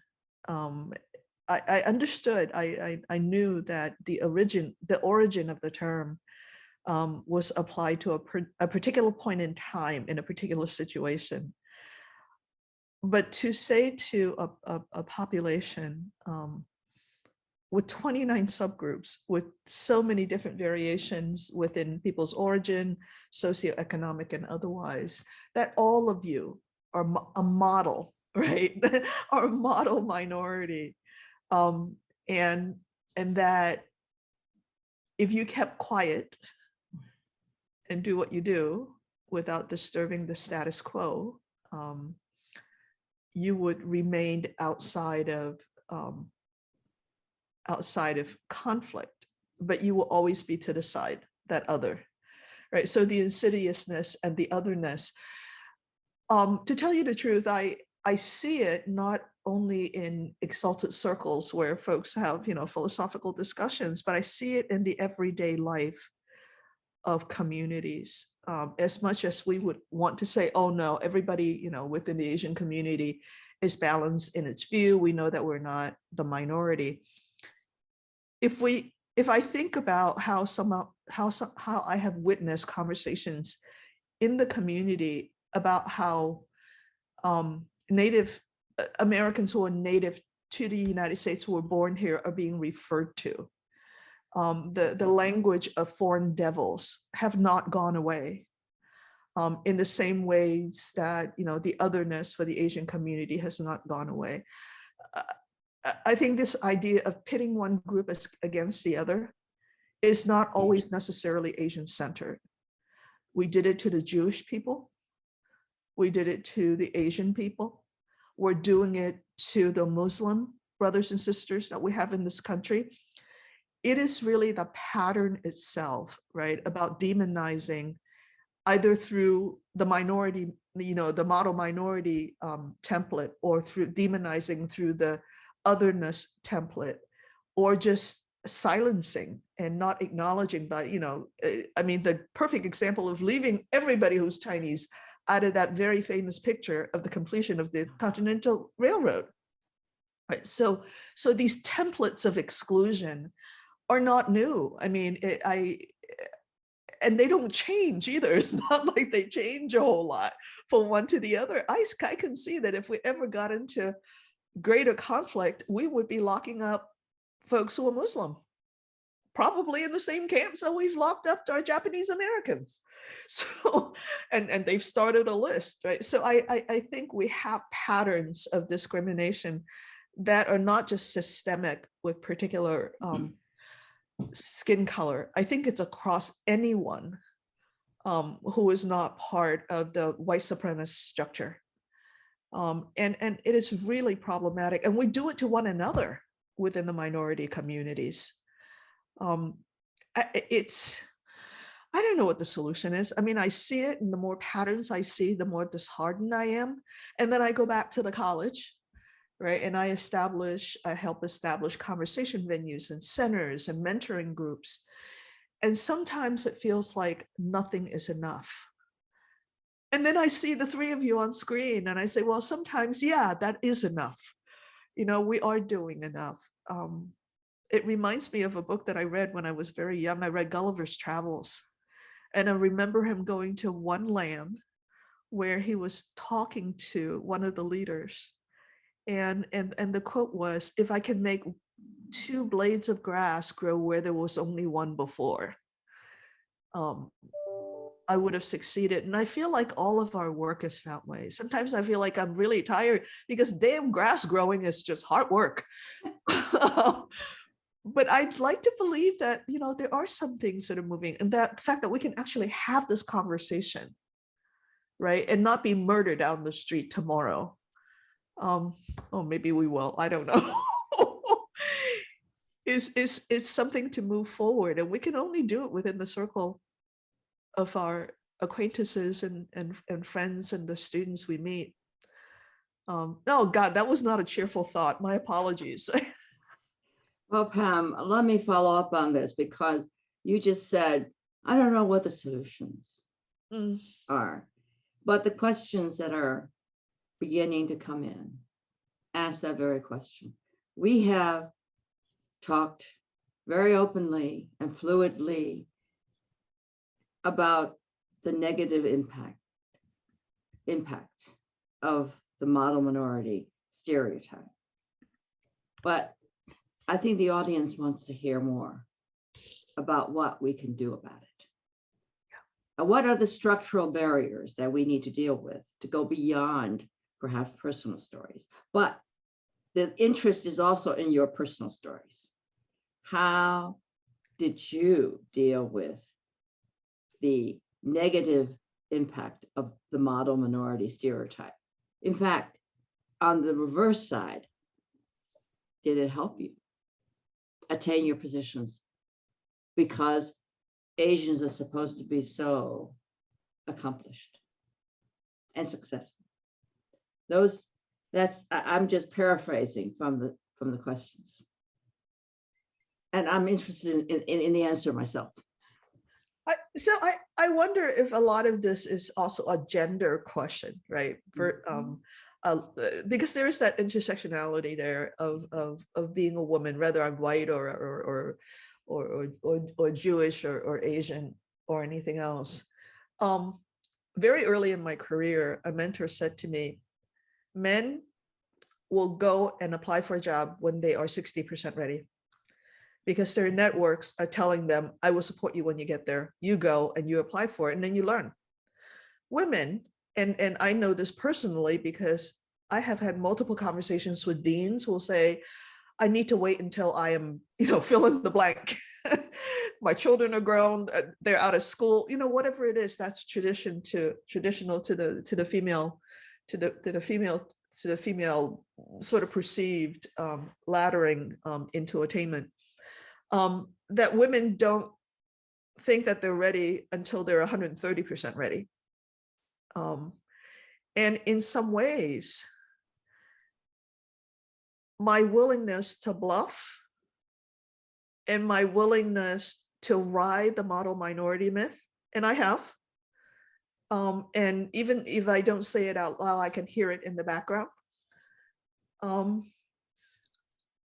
I understood, I knew that the origin of the term was applied to a particular point in time in a particular situation. But to say to a population with 29 subgroups, with so many different variations within people's origin, socioeconomic and otherwise, that all of you are a model, right? Are a model minority. And that if you kept quiet and do what you do without disturbing the status quo, you would remain outside of conflict, but you will always be to the side, that other, right? So the insidiousness and the otherness. To tell you the truth, I see it not only in exalted circles where folks have, philosophical discussions, but I see it in the everyday life of communities. As much as we would want to say, oh no, everybody, within the Asian community is balanced in its view, we know that we're not the minority. If I think about how I have witnessed conversations in the community about how Native Americans who are native to the United States who were born here are being referred to. The language of foreign devils have not gone away in the same ways that, the otherness for the Asian community has not gone away. I think this idea of pitting one group against the other is not always necessarily Asian centered. We did it to the Jewish people. We did it to the Asian people. We're doing it to the Muslim brothers and sisters that we have in this country. It is really the pattern itself, right, about demonizing either through the minority, the model minority template, or through demonizing through the otherness template, or just silencing and not acknowledging by, the perfect example of leaving everybody who's Chinese out of that very famous picture of the completion of the Continental Railroad. Right. So these templates of exclusion are not new. And they don't change either. It's not like they change a whole lot from one to the other. I can see that if we ever got into greater conflict, we would be locking up folks who are Muslim, probably in the same camps that we've locked up our Japanese Americans. So, and they've started a list, right? So I think we have patterns of discrimination that are not just systemic with particular skin color. I think it's across anyone who is not part of the white supremacist structure. And it is really problematic. And we do it to one another within the minority communities. I don't know what the solution is. I mean, I see it, and the more patterns I see, the more disheartened I am. And then I go back to the college, right? And I help establish conversation venues and centers and mentoring groups. And sometimes it feels like nothing is enough. And then I see the three of you on screen and I say, well, sometimes, yeah, that is enough. You know, we are doing enough. It reminds me of a book that I read when I was very young. I read Gulliver's Travels. And I remember him going to one land where he was talking to one of the leaders. And the quote was, if I can make 2 blades of grass grow where there was only one before, I would have succeeded. And I feel like all of our work is that way. Sometimes I feel like I'm really tired because damn grass growing is just hard work. But I'd like to believe that, you know, there are some things that are moving, and that the fact that we can actually have this conversation, right, and not be murdered down the street tomorrow. Oh, maybe we will. I don't know. is something to move forward, and we can only do it within the circle of our acquaintances and friends and the students we meet. Oh God, that was not a cheerful thought. My apologies. Well, Pam, let me follow up on this, because you just said, I don't know what the solutions are, but the questions that are beginning to come in ask that very question. We have talked very openly and fluidly about the negative impact of the model minority stereotype. But I think the audience wants to hear more about what we can do about it. And what are the structural barriers that we need to deal with to go beyond perhaps personal stories? But the interest is also in your personal stories. How did you deal with the negative impact of the model minority stereotype? In fact, on the reverse side, did it help you attain your positions because Asians are supposed to be so accomplished and successful? I'm just paraphrasing from the questions, and I'm interested in the answer myself. So I wonder if a lot of this is also a gender question, right? Because there is that intersectionality there of being a woman, whether I'm white or Jewish or Asian or anything else. Very early in my career, a mentor said to me, men will go and apply for a job when they are 60% ready, because their networks are telling them, I will support you when you get there. You go and you apply for it, and then you learn. Women, and I know this personally because I have had multiple conversations with deans who will say, I need to wait until I am, fill in the blank. My children are grown, they're out of school, whatever it is, that's traditional to the female sort of perceived laddering into attainment. That women don't think that they're ready until they're 130% ready. And in some ways, my willingness to bluff and my willingness to ride the model minority myth, and I have, and even if I don't say it out loud, I can hear it in the background,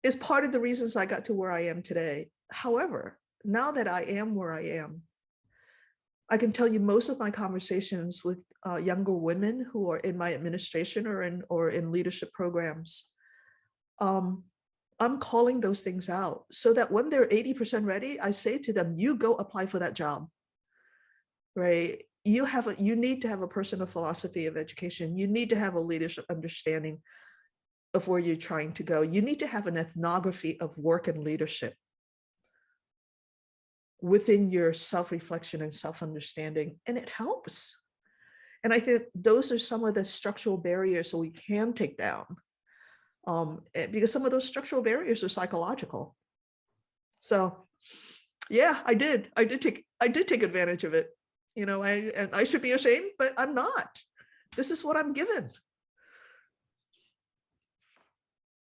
is part of the reasons I got to where I am today. However, now that I am where I am, I can tell you most of my conversations with younger women who are in my administration or in leadership programs, I'm calling those things out so that when they're 80% ready, I say to them, you go apply for that job, right? You need to have a personal philosophy of education. You need to have a leadership understanding of where you're trying to go. You need to have an ethnography of work and leadership. within your self-reflection and self-understanding, and it helps. And I think those are some of the structural barriers that we can take down, because some of those structural barriers are psychological. So yeah, I did take advantage of it. You know, and I should be ashamed, but I'm not. This is what I'm given.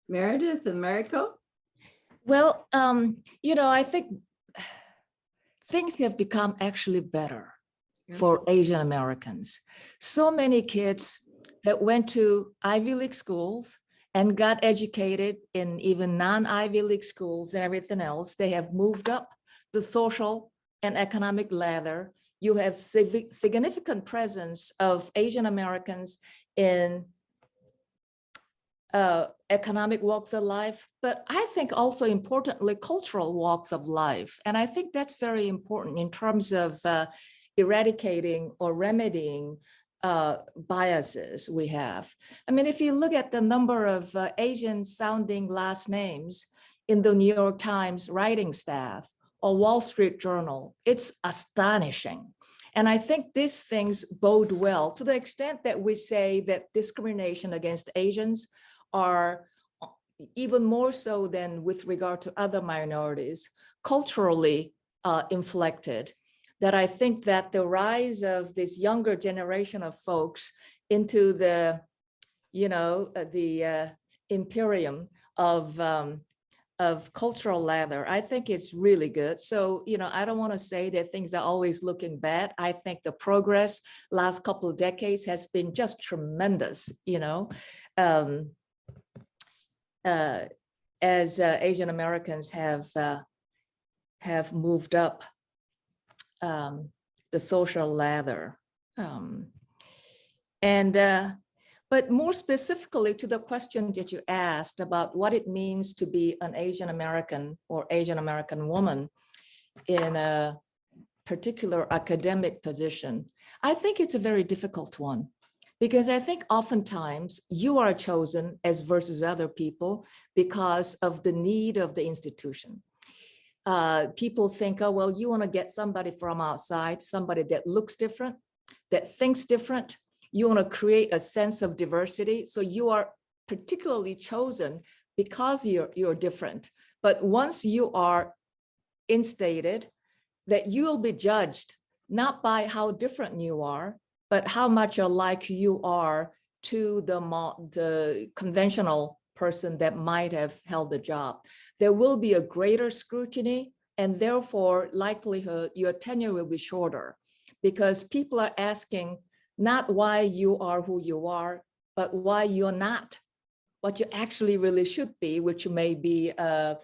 Meredith and Mariko? Well, I think things have become actually better for Asian Americans. So many kids that went to Ivy League schools and got educated in even non-Ivy League schools and everything else, they have moved up the social and economic ladder. You have significant presence of Asian Americans in economic walks of life, but I think also importantly, cultural walks of life. And I think that's very important in terms of eradicating or remedying biases we have. I mean, if you look at the number of Asian sounding last names in the New York Times writing staff or Wall Street Journal, it's astonishing. And I think these things bode well to the extent that we say that discrimination against Asians are even more so than with regard to other minorities, culturally inflected, that I think that the rise of this younger generation of folks into the, the imperium of cultural ladder, I think it's really good. So, I don't want to say that things are always looking bad. I think the progress last couple of decades has been just tremendous, as Asian Americans have moved up the social ladder. But more specifically to the question that you asked about what it means to be an Asian American or Asian American woman in a particular academic position, I think it's a very difficult one. Because I think oftentimes you are chosen as versus other people because of the need of the institution. People think, oh, well, you want to get somebody from outside, somebody that looks different, that thinks different. You want to create a sense of diversity. So you are particularly chosen because you're different. But once you are instated, that you will be judged not by how different you are, but how much alike you are to the conventional person that might have held the job. There will be a greater scrutiny, and therefore likelihood your tenure will be shorter, because people are asking not why you are who you are, but why you're not what you actually really should be, which may be a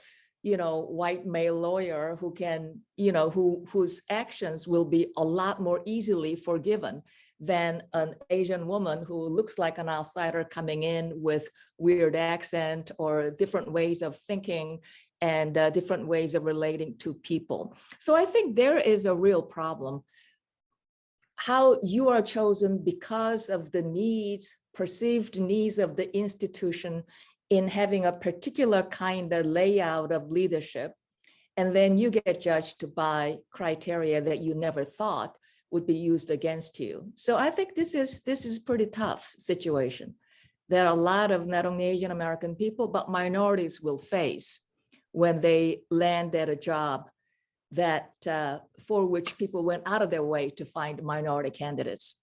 white male lawyer who can, whose actions will be a lot more easily forgiven than an Asian woman who looks like an outsider coming in with weird accent or different ways of thinking and different ways of relating to people. So I think there is a real problem. How you are chosen because of the needs, perceived needs of the institution in having a particular kind of layout of leadership, and then you get judged by criteria that you never thought would be used against you. So I think this is pretty tough situation that a lot of not only Asian American people, but minorities will face when they land at a job that for which people went out of their way to find minority candidates.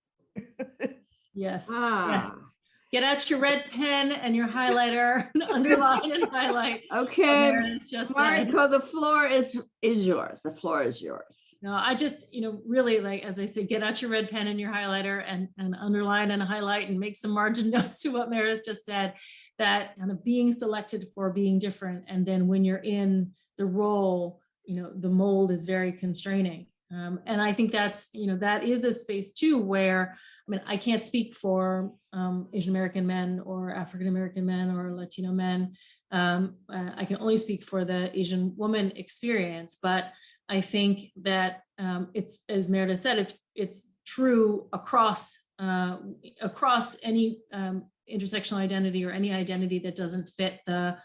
Yes. Ah, Yes. Get out your red pen and your highlighter, underline and highlight. okay. Meredith just said. Mariko, the floor is yours. The floor is yours. No, I just, really, like, as I said, get out your red pen and your highlighter and underline and highlight and make some margin notes to what Meredith just said, that kind of being selected for being different. And then when you're in the role, the mold is very constraining. And I think that's, that is a space too, where, I can't speak for Asian American men or African American men or Latino men. I can only speak for the Asian woman experience, but I think that it's, as Meredith said, it's true across any intersectional identity or any identity that doesn't fit the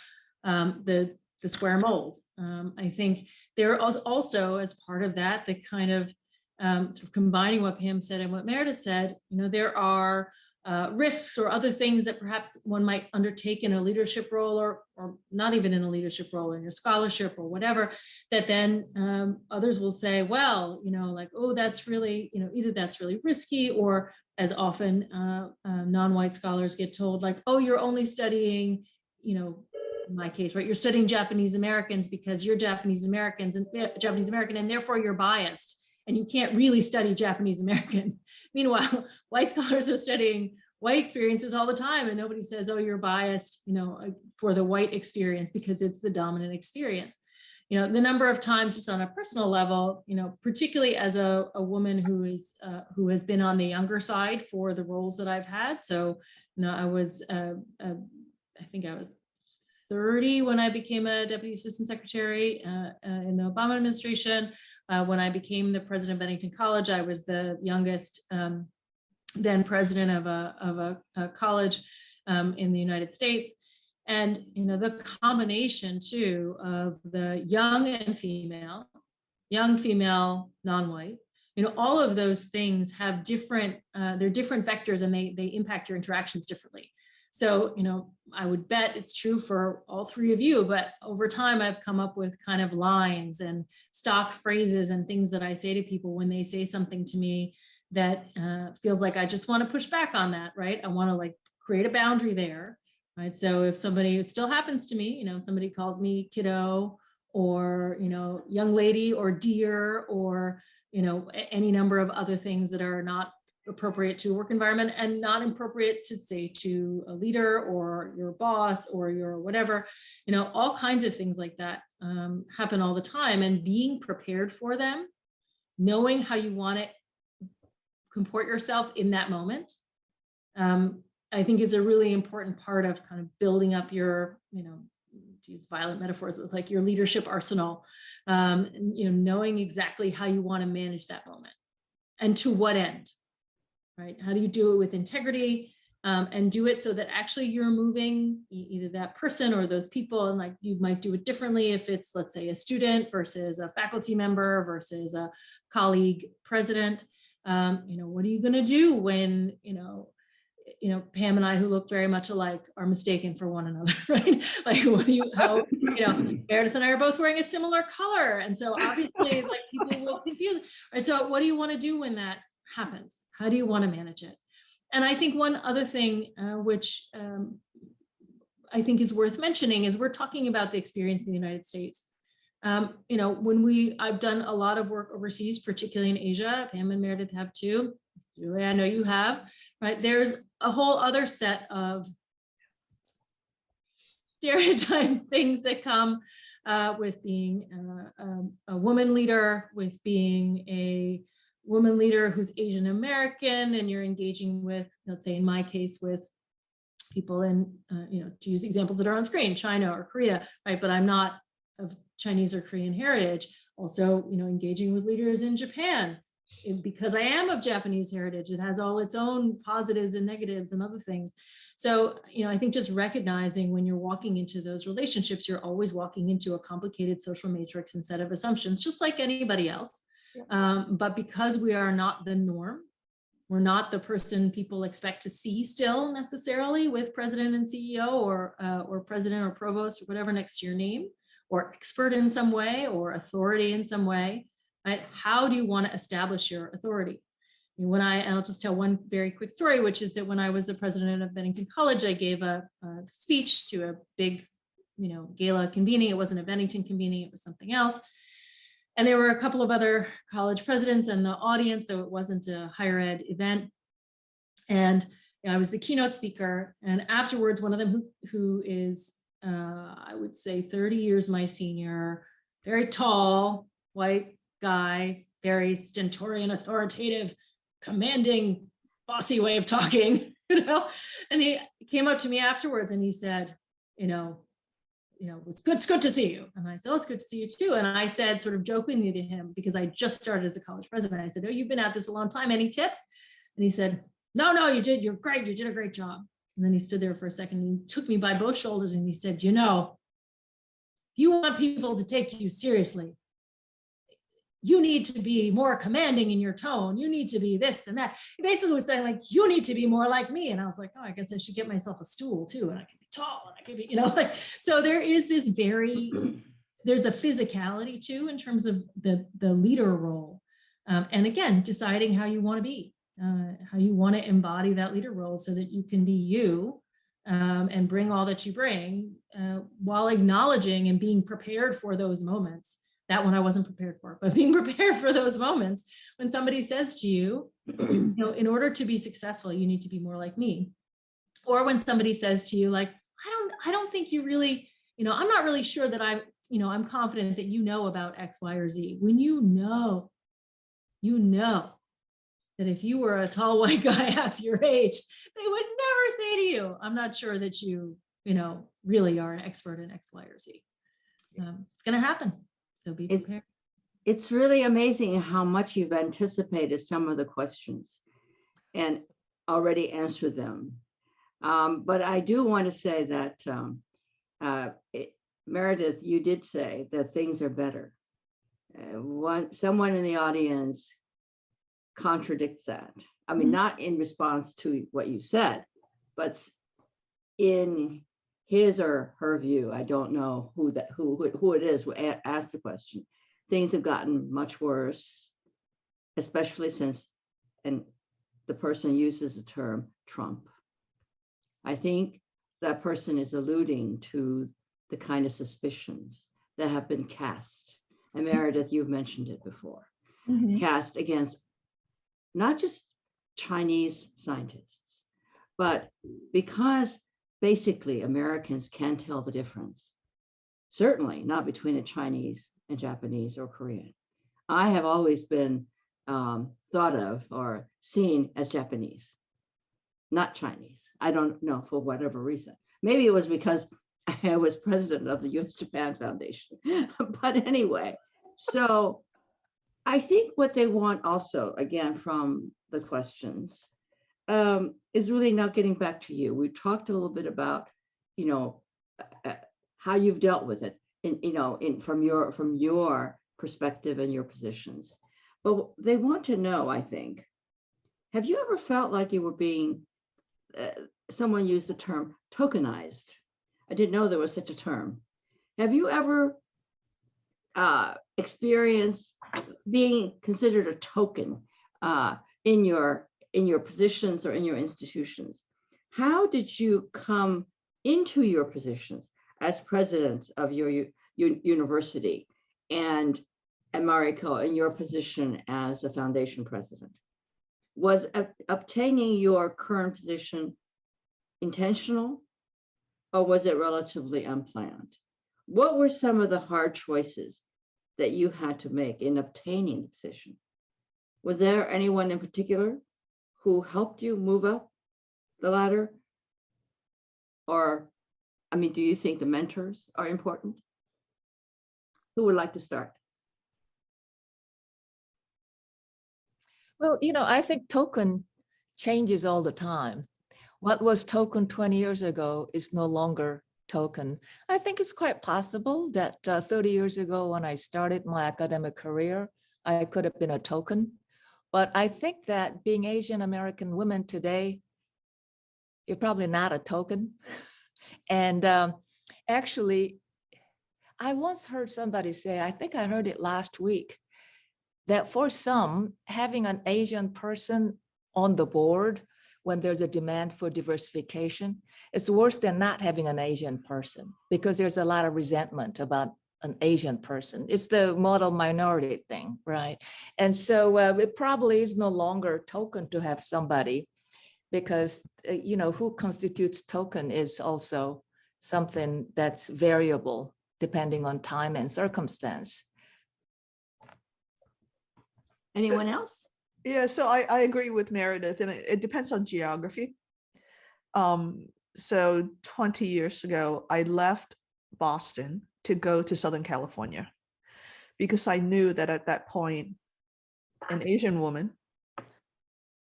square mold. I think there is also, as part of that, the kind of sort of combining what Pam said and what Meredith said, there are risks or other things that perhaps one might undertake in a leadership role or not even in a leadership role, in your scholarship or whatever, that then others will say, well, like, oh, that's really, either that's really risky, or as often non-white scholars get told, like, oh, you're only studying, in my case, right, you're studying Japanese Americans because you're Japanese American and therefore you're biased and you can't really study Japanese Americans. Meanwhile, white scholars are studying white experiences all the time and nobody says, oh, you're biased, for the white experience because it's the dominant experience. The number of times, just on a personal level, particularly as a woman who has been on the younger side for the roles that I've had. So, I was, I think I was 30 when I became a deputy assistant secretary in the Obama administration. When I became the president of Bennington College, I was the youngest then president of a college in the United States. And, the combination too of the young female, non-white, all of those things have different, they're different vectors and they impact your interactions differently. So, I would bet it's true for all three of you, but over time I've come up with kind of lines and stock phrases and things that I say to people when they say something to me that feels like I just want to push back on that, right? I want to like create a boundary there, right? So if somebody, it still happens to me, somebody calls me kiddo or, young lady or dear or, any number of other things that are not appropriate to a work environment and not appropriate to say to a leader or your boss or your whatever, all kinds of things like that happen all the time, and being prepared for them, knowing how you want to comport yourself in that moment, I think is a really important part of kind of building up your, to use violent metaphors, with like your leadership arsenal, knowing exactly how you want to manage that moment and to what end. Right? How do you do it with integrity and do it so that actually you're moving either that person or those people, and like you might do it differently if it's, let's say, a student versus a faculty member versus a colleague president. What are you going to do when, Pam and I, who look very much alike, are mistaken for one another, right? Like, Meredith and I are both wearing a similar color. And so obviously like people will confuse, right? So what do you want to do when that happens? How do you want to manage it? And I think one other thing, which I think is worth mentioning, is we're talking about the experience in the United States. I've done a lot of work overseas, particularly in Asia. Pam and Meredith have too. Julie, I know you have, right? There's a whole other set of stereotypes, things that come with being a woman leader, with being a woman leader who's Asian American, and you're engaging with, let's say in my case, with people in, to use examples that are on screen, China or Korea, right? But I'm not of Chinese or Korean heritage. Also, engaging with leaders in Japan, because I am of Japanese heritage. It has all its own positives and negatives and other things. So, I think just recognizing when you're walking into those relationships, you're always walking into a complicated social matrix and set of assumptions, just like anybody else. But because we are not the norm, we're not the person people expect to see still necessarily with president and CEO or president or provost or whatever next to your name, or expert in some way or authority in some way, right? How do you want to establish your authority? And I'll just tell one very quick story, which is that when I was the president of Bennington College, I gave a speech to a big, gala convening. It wasn't a Bennington convening, it was something else. And there were a couple of other college presidents in the audience, though it wasn't a higher ed event. And I was the keynote speaker. And afterwards, one of them who is, I would say 30 years my senior, very tall, white guy, very stentorian, authoritative, commanding, bossy way of talking, and he came up to me afterwards and he said, it's good to see you. And I said, oh, it's good to see you too. And I said, sort of jokingly to him, because I just started as a college president, I said, oh, you've been at this a long time. Any tips? And he said, no, you did. You're great. You did a great job. And then he stood there for a second and he took me by both shoulders and he said, if you want people to take you seriously, you need to be more commanding in your tone. You need to be this and that. He basically was saying like, you need to be more like me. And I was like, oh, I guess I should get myself a stool too. And I can be tall and I can be, like, so there is this there's a physicality too, in terms of the leader role. And again, deciding how you want to be, how you want to embody that leader role so that you can be you and bring all that you bring while acknowledging and being prepared for those moments. That one I wasn't prepared for, but being prepared for those moments when somebody says to you, in order to be successful, you need to be more like me. Or when somebody says to you, like, I don't think you really, I'm not really sure that I'm confident that you know about X, Y, or Z. When you know that if you were a tall white guy half your age, they would never say to you, I'm not sure that you really are an expert in X, Y, or Z. It's going to happen. So be prepared. It's really amazing how much you've anticipated some of the questions and already answered them. But I do want to say that, Meredith, you did say that things are better. Someone in the audience contradicts that. I mean, not in response to what you said, but in his or her view. I don't know who it is who asked the question. Things have gotten much worse, especially since, and the person uses the term Trump. I think that person is alluding to the kind of suspicions that have been cast. And Meredith, you've mentioned it before, cast against not just Chinese scientists, but because basically Americans can't tell the difference, certainly not between a Chinese and Japanese or Korean. I have always been thought of or seen as Japanese, not Chinese. I don't know, for whatever reason. Maybe it was because I was president of the US Japan Foundation. But anyway, so I think what they want also, again, from the questions, is really now getting back to you. We talked a little bit about, how you've dealt with it, from your perspective and your positions. But they want to know, I think, have you ever felt like you were being, someone used the term tokenized? I didn't know there was such a term. Have you ever experienced being considered a token in your positions or in your institutions? How did you come into your positions as president of your university, and Mariko, in your position as the foundation president? Was obtaining your current position intentional, or was it relatively unplanned? What were some of the hard choices that you had to make in obtaining the position? Was there anyone in particular who helped you move up the ladder? Or, do you think the mentors are important? Who would like to start? Well, I think token changes all the time. What was token 20 years ago is no longer token. I think it's quite possible that 30 years ago, when I started my academic career, I could have been a token. But I think that being Asian American women today, you're probably not a token. And actually, I once heard somebody say, I think I heard it last week, that for some, having an Asian person on the board when there's a demand for diversification, it's worse than not having an Asian person, because there's a lot of resentment about an Asian person. It's the model minority thing, right? And so it probably is no longer token to have somebody, because who constitutes token is also something that's variable depending on time and circumstance. Anyone else? Yeah, so I agree with Meredith, and it depends on geography. So 20 years ago, I left Boston to go to Southern California because I knew that at that point, an Asian woman,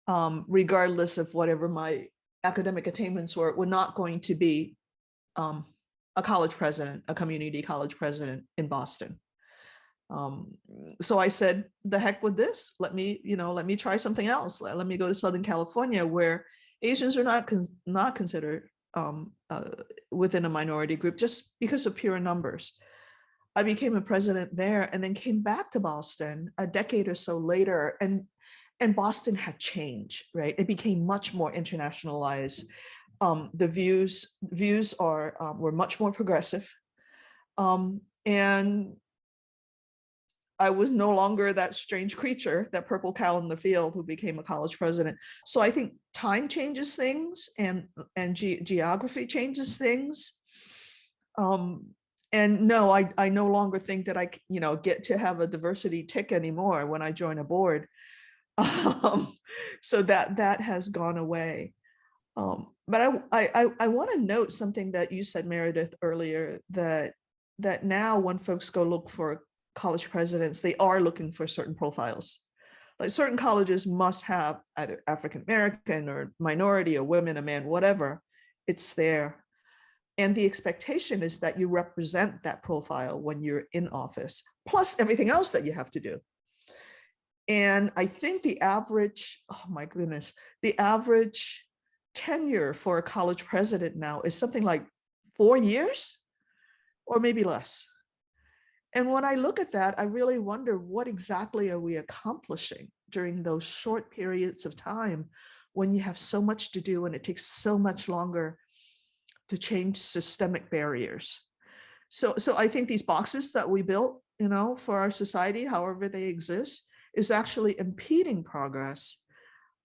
regardless of whatever my academic attainments were not going to be a college president, a community college president in Boston. So I said, the heck with this. Let me try something else. Let me go to Southern California, where Asians are not considered within a minority group just because of pure numbers. I became a president there and then came back to Boston a decade or so later, and Boston had changed, right? It became much more internationalized. The views were much more progressive, and I was no longer that strange creature, that purple cow in the field who became a college president. So I think time changes things, and geography changes things. And no, I no longer think that I get to have a diversity tick anymore when I join a board. So that has gone away. But I want to note something that you said, Meredith, earlier, that now when folks go look for college presidents, they are looking for certain profiles. Like certain colleges must have either African American or minority or women, a man, whatever. It's there. And the expectation is that you represent that profile when you're in office, plus everything else that you have to do. And I think the average, oh my goodness, the average tenure for a college president now is something like 4 years or maybe less. And when I look at that, I really wonder, what exactly are we accomplishing during those short periods of time when you have so much to do and it takes so much longer to change systemic barriers? So I think these boxes that we built, for our society, however they exist, is actually impeding progress.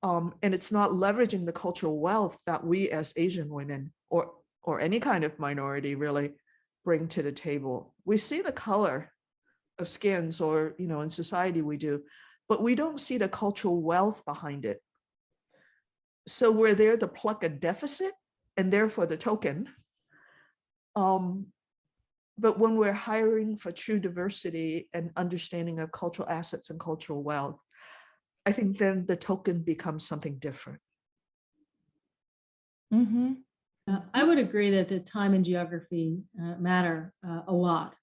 And it's not leveraging the cultural wealth that we as Asian women or any kind of minority really bring to the table. We see the color of skins, or in society we do, but we don't see the cultural wealth behind it. So we're there to pluck a deficit and therefore the token. But when we're hiring for true diversity and understanding of cultural assets and cultural wealth, I think then the token becomes something different. Mm-hmm. I would agree that the time and geography matter a lot.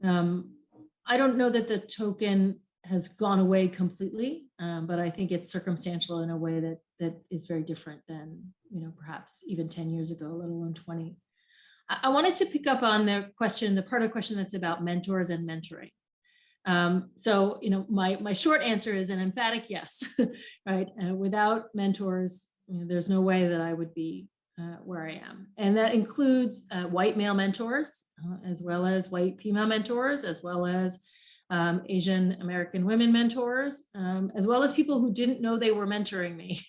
I don't know that the token has gone away completely, but I think it's circumstantial in a way that is very different than, perhaps even 10 years ago, let alone 20. I wanted to pick up on the question, the part of the question that's about mentors and mentoring. So, my short answer is an emphatic yes, right? Without mentors, there's no way that I would be where I am. And that includes white male mentors, as well as white female mentors, as well as Asian American women mentors, as well as people who didn't know they were mentoring me.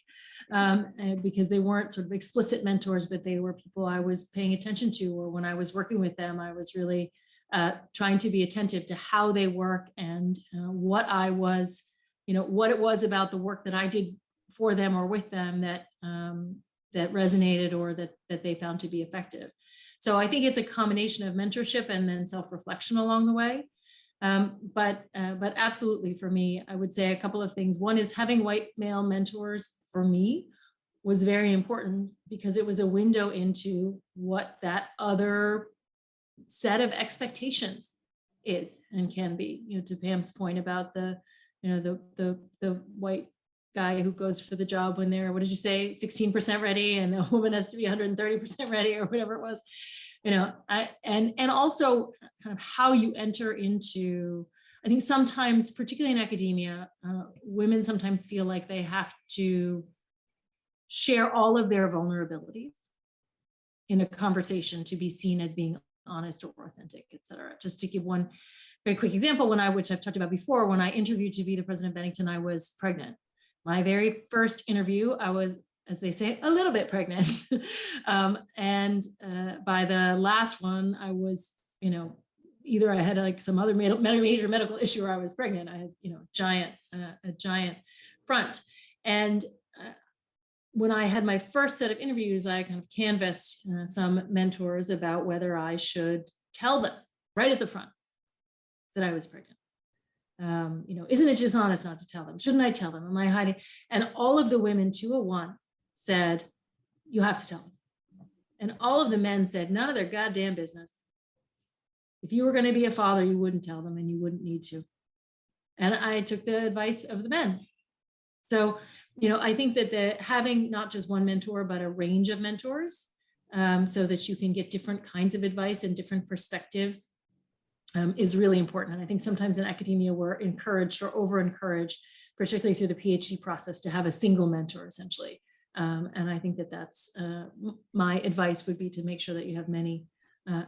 Because they weren't sort of explicit mentors, but they were people I was paying attention to, or when I was working with them, I was really trying to be attentive to how they work and what I was, what it was about the work that I did for them or with them that that resonated or that they found to be effective. So I think it's a combination of mentorship and then self-reflection along the way. But absolutely, for me, I would say a couple of things. One is having white male mentors for me was very important because it was a window into what that other set of expectations is and can be. To Pam's point about the white guy who goes for the job when they're, what did you say, 16% ready, and the woman has to be 130% ready, or whatever it was. And also kind of how you enter into, I think sometimes, particularly in academia, women sometimes feel like they have to share all of their vulnerabilities in a conversation to be seen as being honest or authentic, et cetera. Just to give one very quick example, which I've talked about before, when I interviewed to be the president of Bennington, I was pregnant. My very first interview, I was, as they say, a little bit pregnant. And by the last one, I was, either I had like some other major medical issue or I was pregnant. I had, a giant front. And when I had my first set of interviews, I kind of canvassed some mentors about whether I should tell them right at the front that I was pregnant. Isn't it dishonest not to tell them? Shouldn't I tell them? Am I hiding? And all of the women, 201, said, you have to tell them. And all of the men said, none of their goddamn business. If you were going to be a father, you wouldn't tell them and you wouldn't need to. And I took the advice of the men. So, I think that having not just one mentor, but a range of mentors, so that you can get different kinds of advice and different perspectives is really important. And I think sometimes in academia, we're encouraged or over-encouraged, particularly through the PhD process, to have a single mentor, essentially. And I think that that's my advice would be to make sure that you have many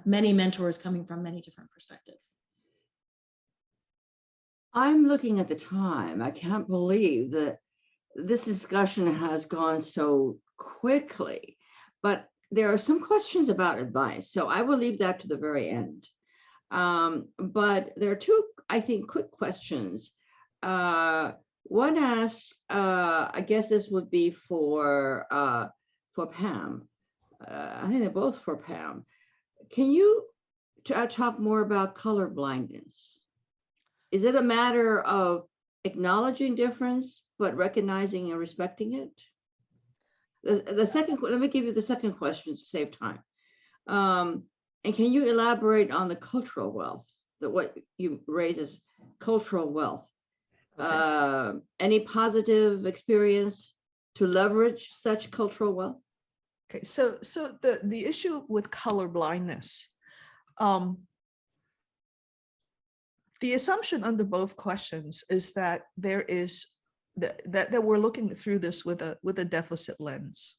mentors coming from many different perspectives. I'm looking at the time. I can't believe that this discussion has gone so quickly, but there are some questions about advice. So I will leave that to the very end. But there are two, I think, quick questions. One asks, I guess this would be for Pam. I think they're both for Pam. Can you talk more about color blindness? Is it a matter of acknowledging difference, but recognizing and respecting it? The second, let me give you the second question to save time. And can you elaborate on the cultural wealth, what you raise as cultural wealth? Okay. Any positive experience to leverage such cultural wealth? Okay, so the issue with color blindness, the assumption under both questions is that there is that we're looking through this with a deficit lens,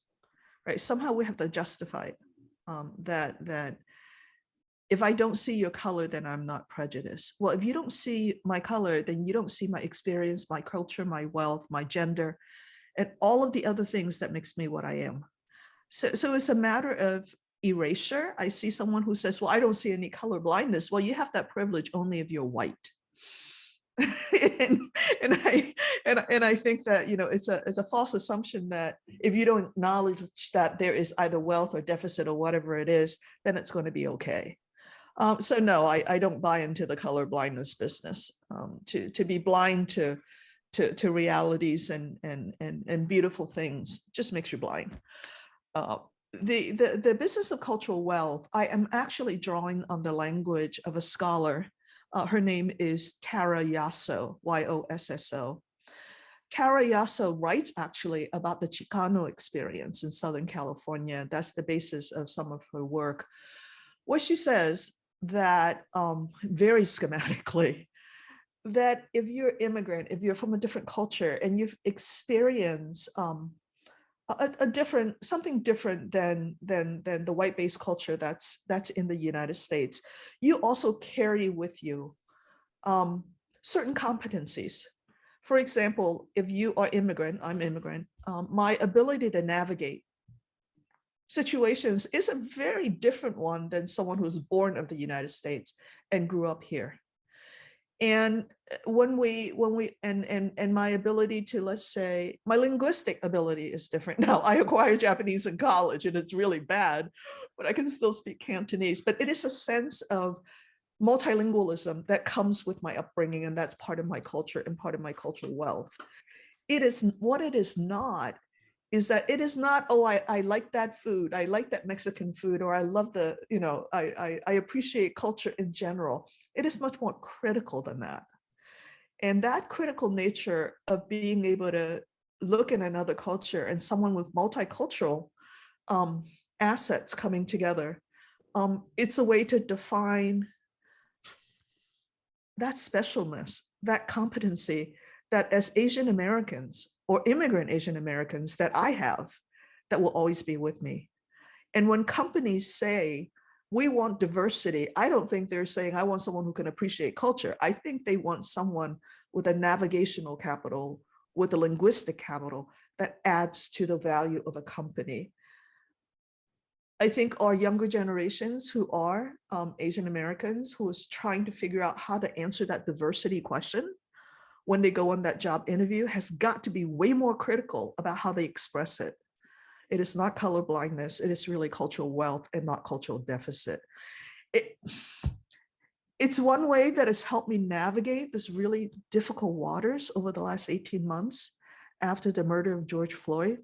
right? Somehow we have to justify it, that if I don't see your color, then I'm not prejudiced. Well, if you don't see my color, then you don't see my experience, my culture, my wealth, my gender, and all of the other things that makes me what I am. So it's a matter of erasure. I see someone who says, well, I don't see any color blindness. Well, you have that privilege only if you're white. and I think that, it's a false assumption that if you don't acknowledge that there is either wealth or deficit or whatever it is, then it's going to be okay. So no, I don't buy into the color blindness business. To be blind to realities and beautiful things just makes you blind. The business of cultural wealth, I am actually drawing on the language of a scholar. Her name is Tara Yasso, Yosso. Tara Yasso writes actually about the Chicano experience in Southern California. That's the basis of some of her work, where she says that, very schematically, that if you're immigrant, if you're from a different culture and you've experienced something different than the white-based culture that's in the United States, you also carry with you certain competencies. For example, if you are immigrant, I'm immigrant, my ability to navigate situations is a very different one than someone who's born of the United States and grew up here. And when we and my ability to, let's say, my linguistic ability is different. Now, I acquired Japanese in college and it's really bad, but I can still speak Cantonese. But it is a sense of multilingualism that comes with my upbringing, and that's part of my culture and part of my cultural wealth. It is what it is not, is that it is not, oh, I like that food, I like that Mexican food, or I love the, I appreciate culture in general. It is much more critical than that. And that critical nature of being able to look at another culture and someone with multicultural assets coming together, it's a way to define that specialness, that competency that as Asian Americans or immigrant Asian Americans that I have, that will always be with me. And when companies say, we want diversity, I don't think they're saying, I want someone who can appreciate culture. I think they want someone with a navigational capital, with a linguistic capital that adds to the value of a company. I think our younger generations who are Asian Americans, who is trying to figure out how to answer that diversity question when they go on that job interview, has got to be way more critical about how they express it. It is not color blindness. It is really cultural wealth and not cultural deficit. It's one way that has helped me navigate this really difficult waters over the last 18 months after the murder of George Floyd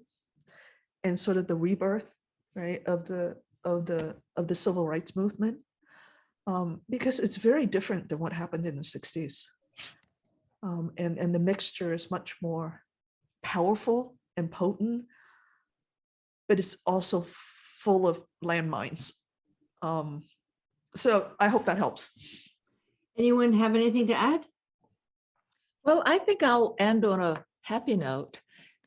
and sort of the rebirth, right, of the of the civil rights movement, because it's very different than what happened in the 60s. And the mixture is much more powerful and potent, but it's also full of landmines. So I hope that helps. Anyone have anything to add? Well, I think I'll end on a happy note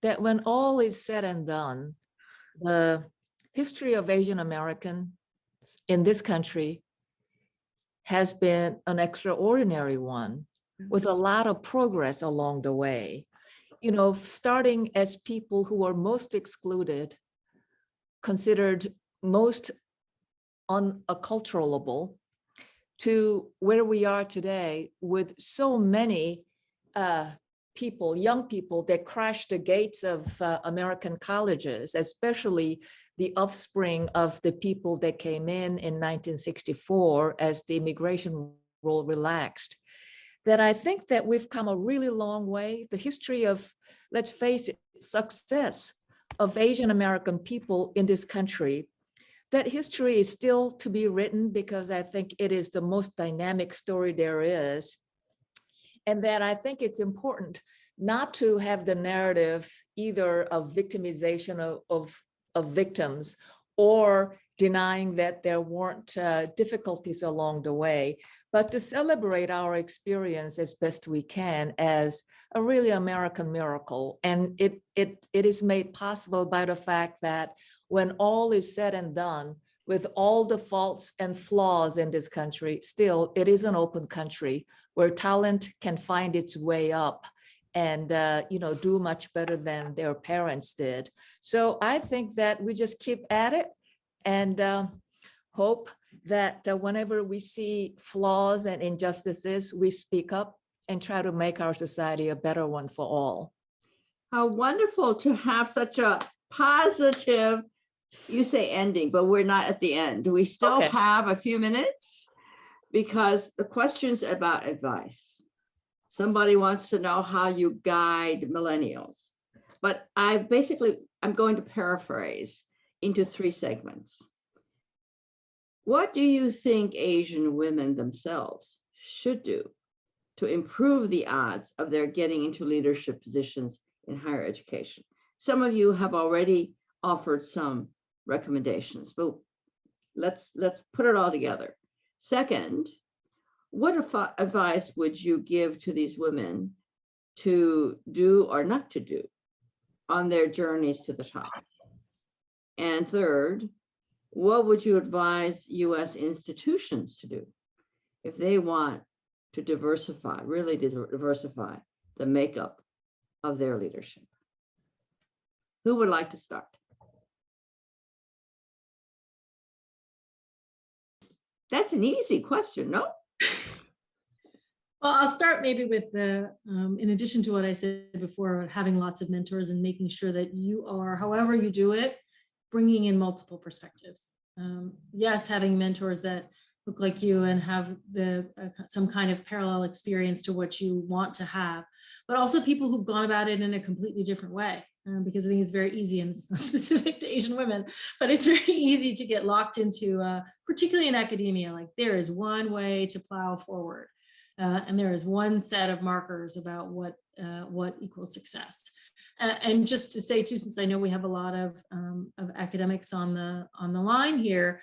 that when all is said and done, the history of Asian American in this country has been an extraordinary one with a lot of progress along the way. You know, starting as people who were most excluded, considered most unacculturable, to where we are today with so many people, young people that crashed the gates of American colleges, especially the offspring of the people that came in 1964 as the immigration rule relaxed, that I think that we've come a really long way. The history of, let's face it, success of Asian American people in this country, that history is still to be written because I think it is the most dynamic story there is. And that I think it's important not to have the narrative either of victimization of victims or denying that there weren't difficulties along the way, but to celebrate our experience as best we can as a really American miracle. And it is made possible by the fact that when all is said and done, with all the faults and flaws in this country, still it is an open country where talent can find its way up and do much better than their parents did. So I think that we just keep at it and hope that whenever we see flaws and injustices, we speak up and try to make our society a better one for all. How wonderful to have such a positive, you say ending, but we're not at the end. We still Okay. have a few minutes because the question's about advice. Somebody wants to know how you guide millennials, but I'm going to paraphrase into 3 segments. What do you think Asian women themselves should do to improve the odds of their getting into leadership positions in higher education? Some of you have already offered some recommendations, but let's put it all together. Second, what advice would you give to these women to do or not to do on their journeys to the top? And third, what would you advise U.S. institutions to do if they want to diversify, really diversify the makeup of their leadership? Who would like to start? That's an easy question, no? Well, I'll start maybe with the, in addition to what I said before, having lots of mentors and making sure that you are, however you do it, bringing in multiple perspectives. Yes, having mentors that look like you and have some kind of parallel experience to what you want to have, but also people who've gone about it in a completely different way. Because I think it's very easy, and it's not specific to Asian women, but it's very easy to get locked into, particularly in academia, like there is one way to plow forward. And there is one set of markers about what equals success. And just to say too, since I know we have a lot of academics on the line here,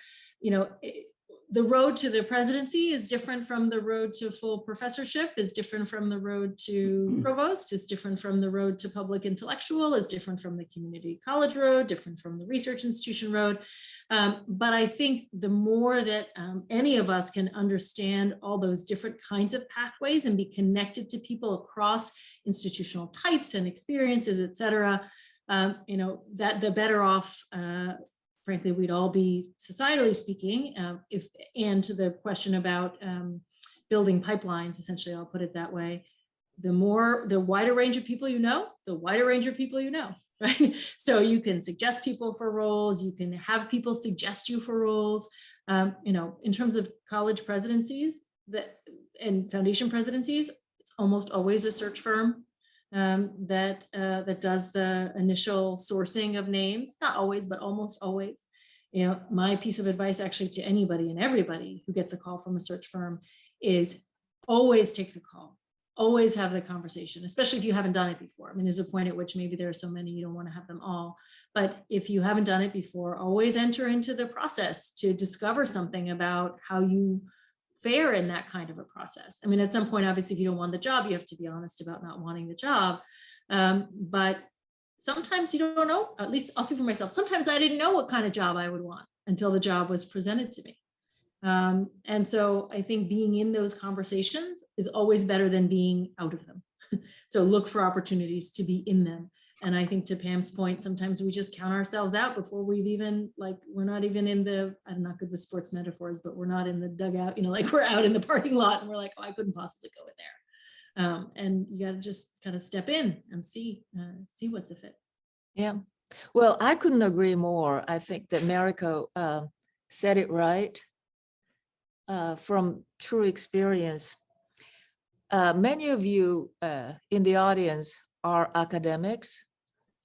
the road to the presidency is different from the road to full professorship, is different from the road to provost, is different from the road to public intellectual, is different from the community college road, different from the research institution road. But I think the more that any of us can understand all those different kinds of pathways and be connected to people across institutional types and experiences, et cetera, that the better off, frankly, we'd all be, societally speaking, and to the question about building pipelines, essentially, I'll put it that way, the wider range of people the wider range of people right? So you can suggest people for roles, you can have people suggest you for roles, in terms of college presidencies and foundation presidencies, it's almost always a search firm that does the initial sourcing of names, not always, but almost always. You know, my piece of advice actually to anybody and everybody who gets a call from a search firm is always take the call, always have the conversation, especially if you haven't done it before. I mean, there's a point at which maybe there are so many, you don't want to have them all, but if you haven't done it before, always enter into the process to discover something about how you fare in that kind of a process. I mean, at some point, obviously, if you don't want the job, you have to be honest about not wanting the job. But sometimes you don't know, at least I'll speak for myself. Sometimes I didn't know what kind of job I would want until the job was presented to me. And so I think being in those conversations is always better than being out of them. So look for opportunities to be in them. And I think to Pam's point, sometimes we just count ourselves out before we've even, like, we're not even in the, I'm not good with sports metaphors, but we're not in the dugout, you know, like we're out in the parking lot and we're like, oh, I couldn't possibly go in there. And you got to just kind of step in and see what's a fit. Yeah. Well, I couldn't agree more. I think that Mariko said it right from true experience. Many of you in the audience are academics,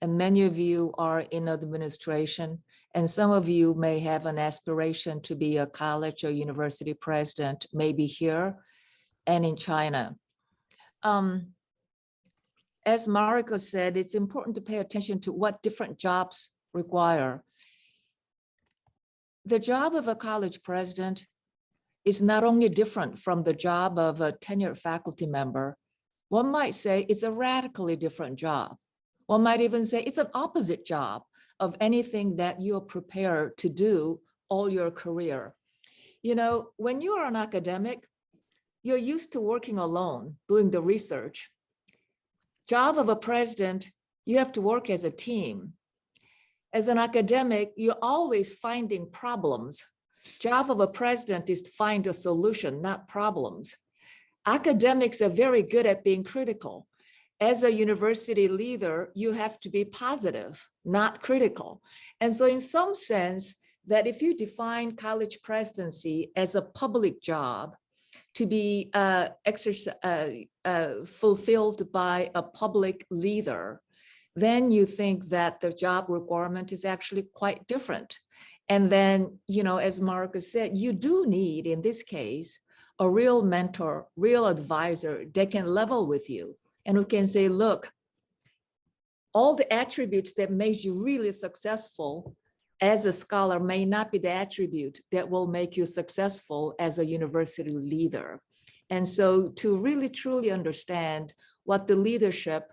and many of you are in administration, and some of you may have an aspiration to be a college or university president, maybe here and in China. As Mariko said, it's important to pay attention to what different jobs require. The job of a college president is not only different from the job of a tenured faculty member, one might say it's a radically different job. One might even say it's an opposite job of anything that you're prepared to do all your career. You know, when you are an academic, you're used to working alone, doing the research. Job of a president, you have to work as a team. As an academic, you're always finding problems. Job of a president is to find a solution, not problems. Academics are very good at being critical. As a university leader, you have to be positive, not critical. And so in some sense, that if you define college presidency as a public job to be fulfilled by a public leader, then you think that the job requirement is actually quite different. And then, you know, as Mariko said, you do need, in this case, a real mentor, real advisor that can level with you and who can say, look, all the attributes that made you really successful as a scholar may not be the attribute that will make you successful as a university leader. And so to really truly understand what the leadership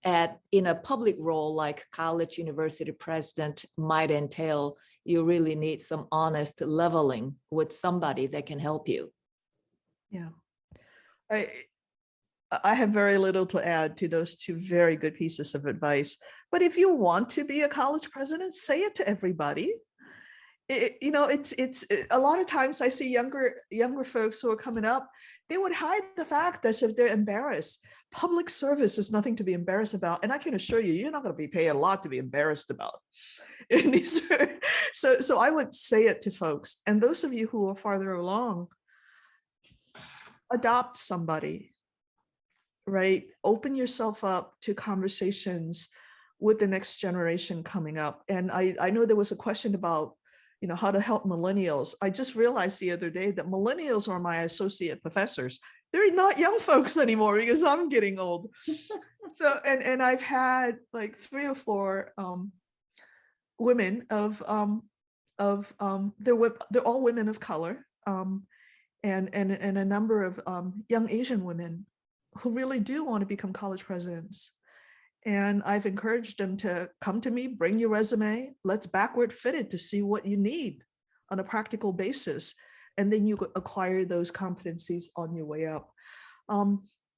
in a public role like college, university president might entail, you really need some honest leveling with somebody that can help you. Yeah. I have very little to add to those two very good pieces of advice. But if you want to be a college president, say it to everybody. You know, it's a lot of times I see younger folks who are coming up, they would hide the fact as if they're embarrassed. Public service is nothing to be embarrassed about. And I can assure you, you're not going to be paid a lot to be embarrassed about. So I would say it to folks. And those of you who are farther along, adopt somebody, right? Open yourself up to conversations with the next generation coming up. And I know there was a question about, you know, how to help millennials. I just realized the other day that millennials are my associate professors. They're not young folks anymore because I'm getting old. So, and I've had like 3 or 4 women they're all women of color, and a number of young Asian women who really do want to become college presidents. And I've encouraged them to come to me, bring your resume, let's backward fit it to see what you need on a practical basis. And then you acquire those competencies on your way up.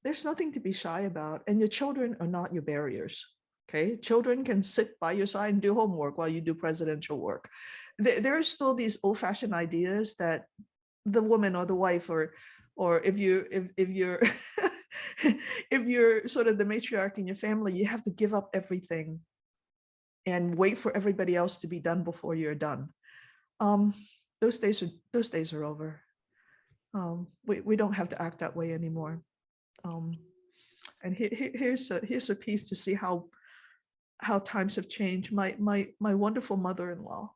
There's nothing to be shy about. And your children are not your barriers. Okay, children can sit by your side and do homework while you do presidential work. There are still these old-fashioned ideas that the woman or the wife, or if you're if you're sort of the matriarch in your family, you have to give up everything and wait for everybody else to be done before you're done. Those days are over. We don't have to act that way anymore. And here's a piece to see how times have changed. My wonderful mother-in-law,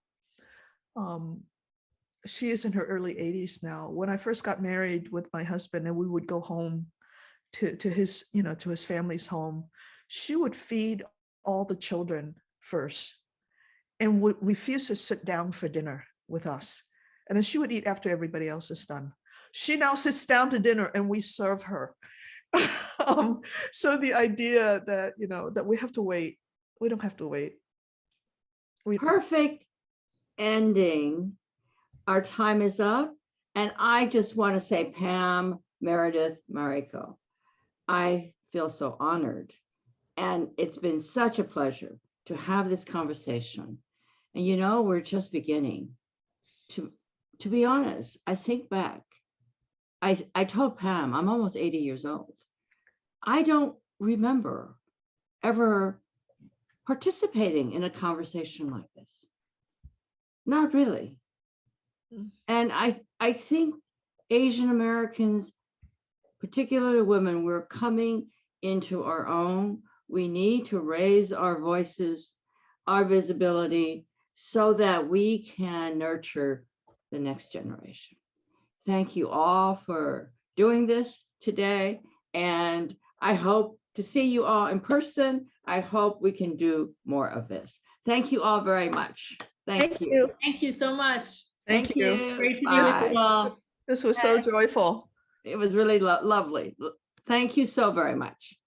She is in her early 80s now. When I first got married with my husband and we would go home to his, to his family's home, she would feed all the children first and would refuse to sit down for dinner with us. And then she would eat after everybody else is done. She now sits down to dinner and we serve her. So the idea that, that we have to wait, we don't have to wait. Perfect ending. Our time is up. And I just want to say, Pam, Meredith, Mariko, I feel so honored. And it's been such a pleasure to have this conversation. And we're just beginning. To be honest, I think back. I told Pam, I'm almost 80 years old. I don't remember ever participating in a conversation like this. Not really. And I think Asian Americans, particularly women, we're coming into our own. We need to raise our voices, our visibility, so that we can nurture the next generation. Thank you all for doing this today. And I hope to see you all in person. I hope we can do more of this. Thank you all very much. Thank you. Thank you so much. Thank you. Great to be with Bye. you all. This was so joyful. It was really lovely. Thank you so very much.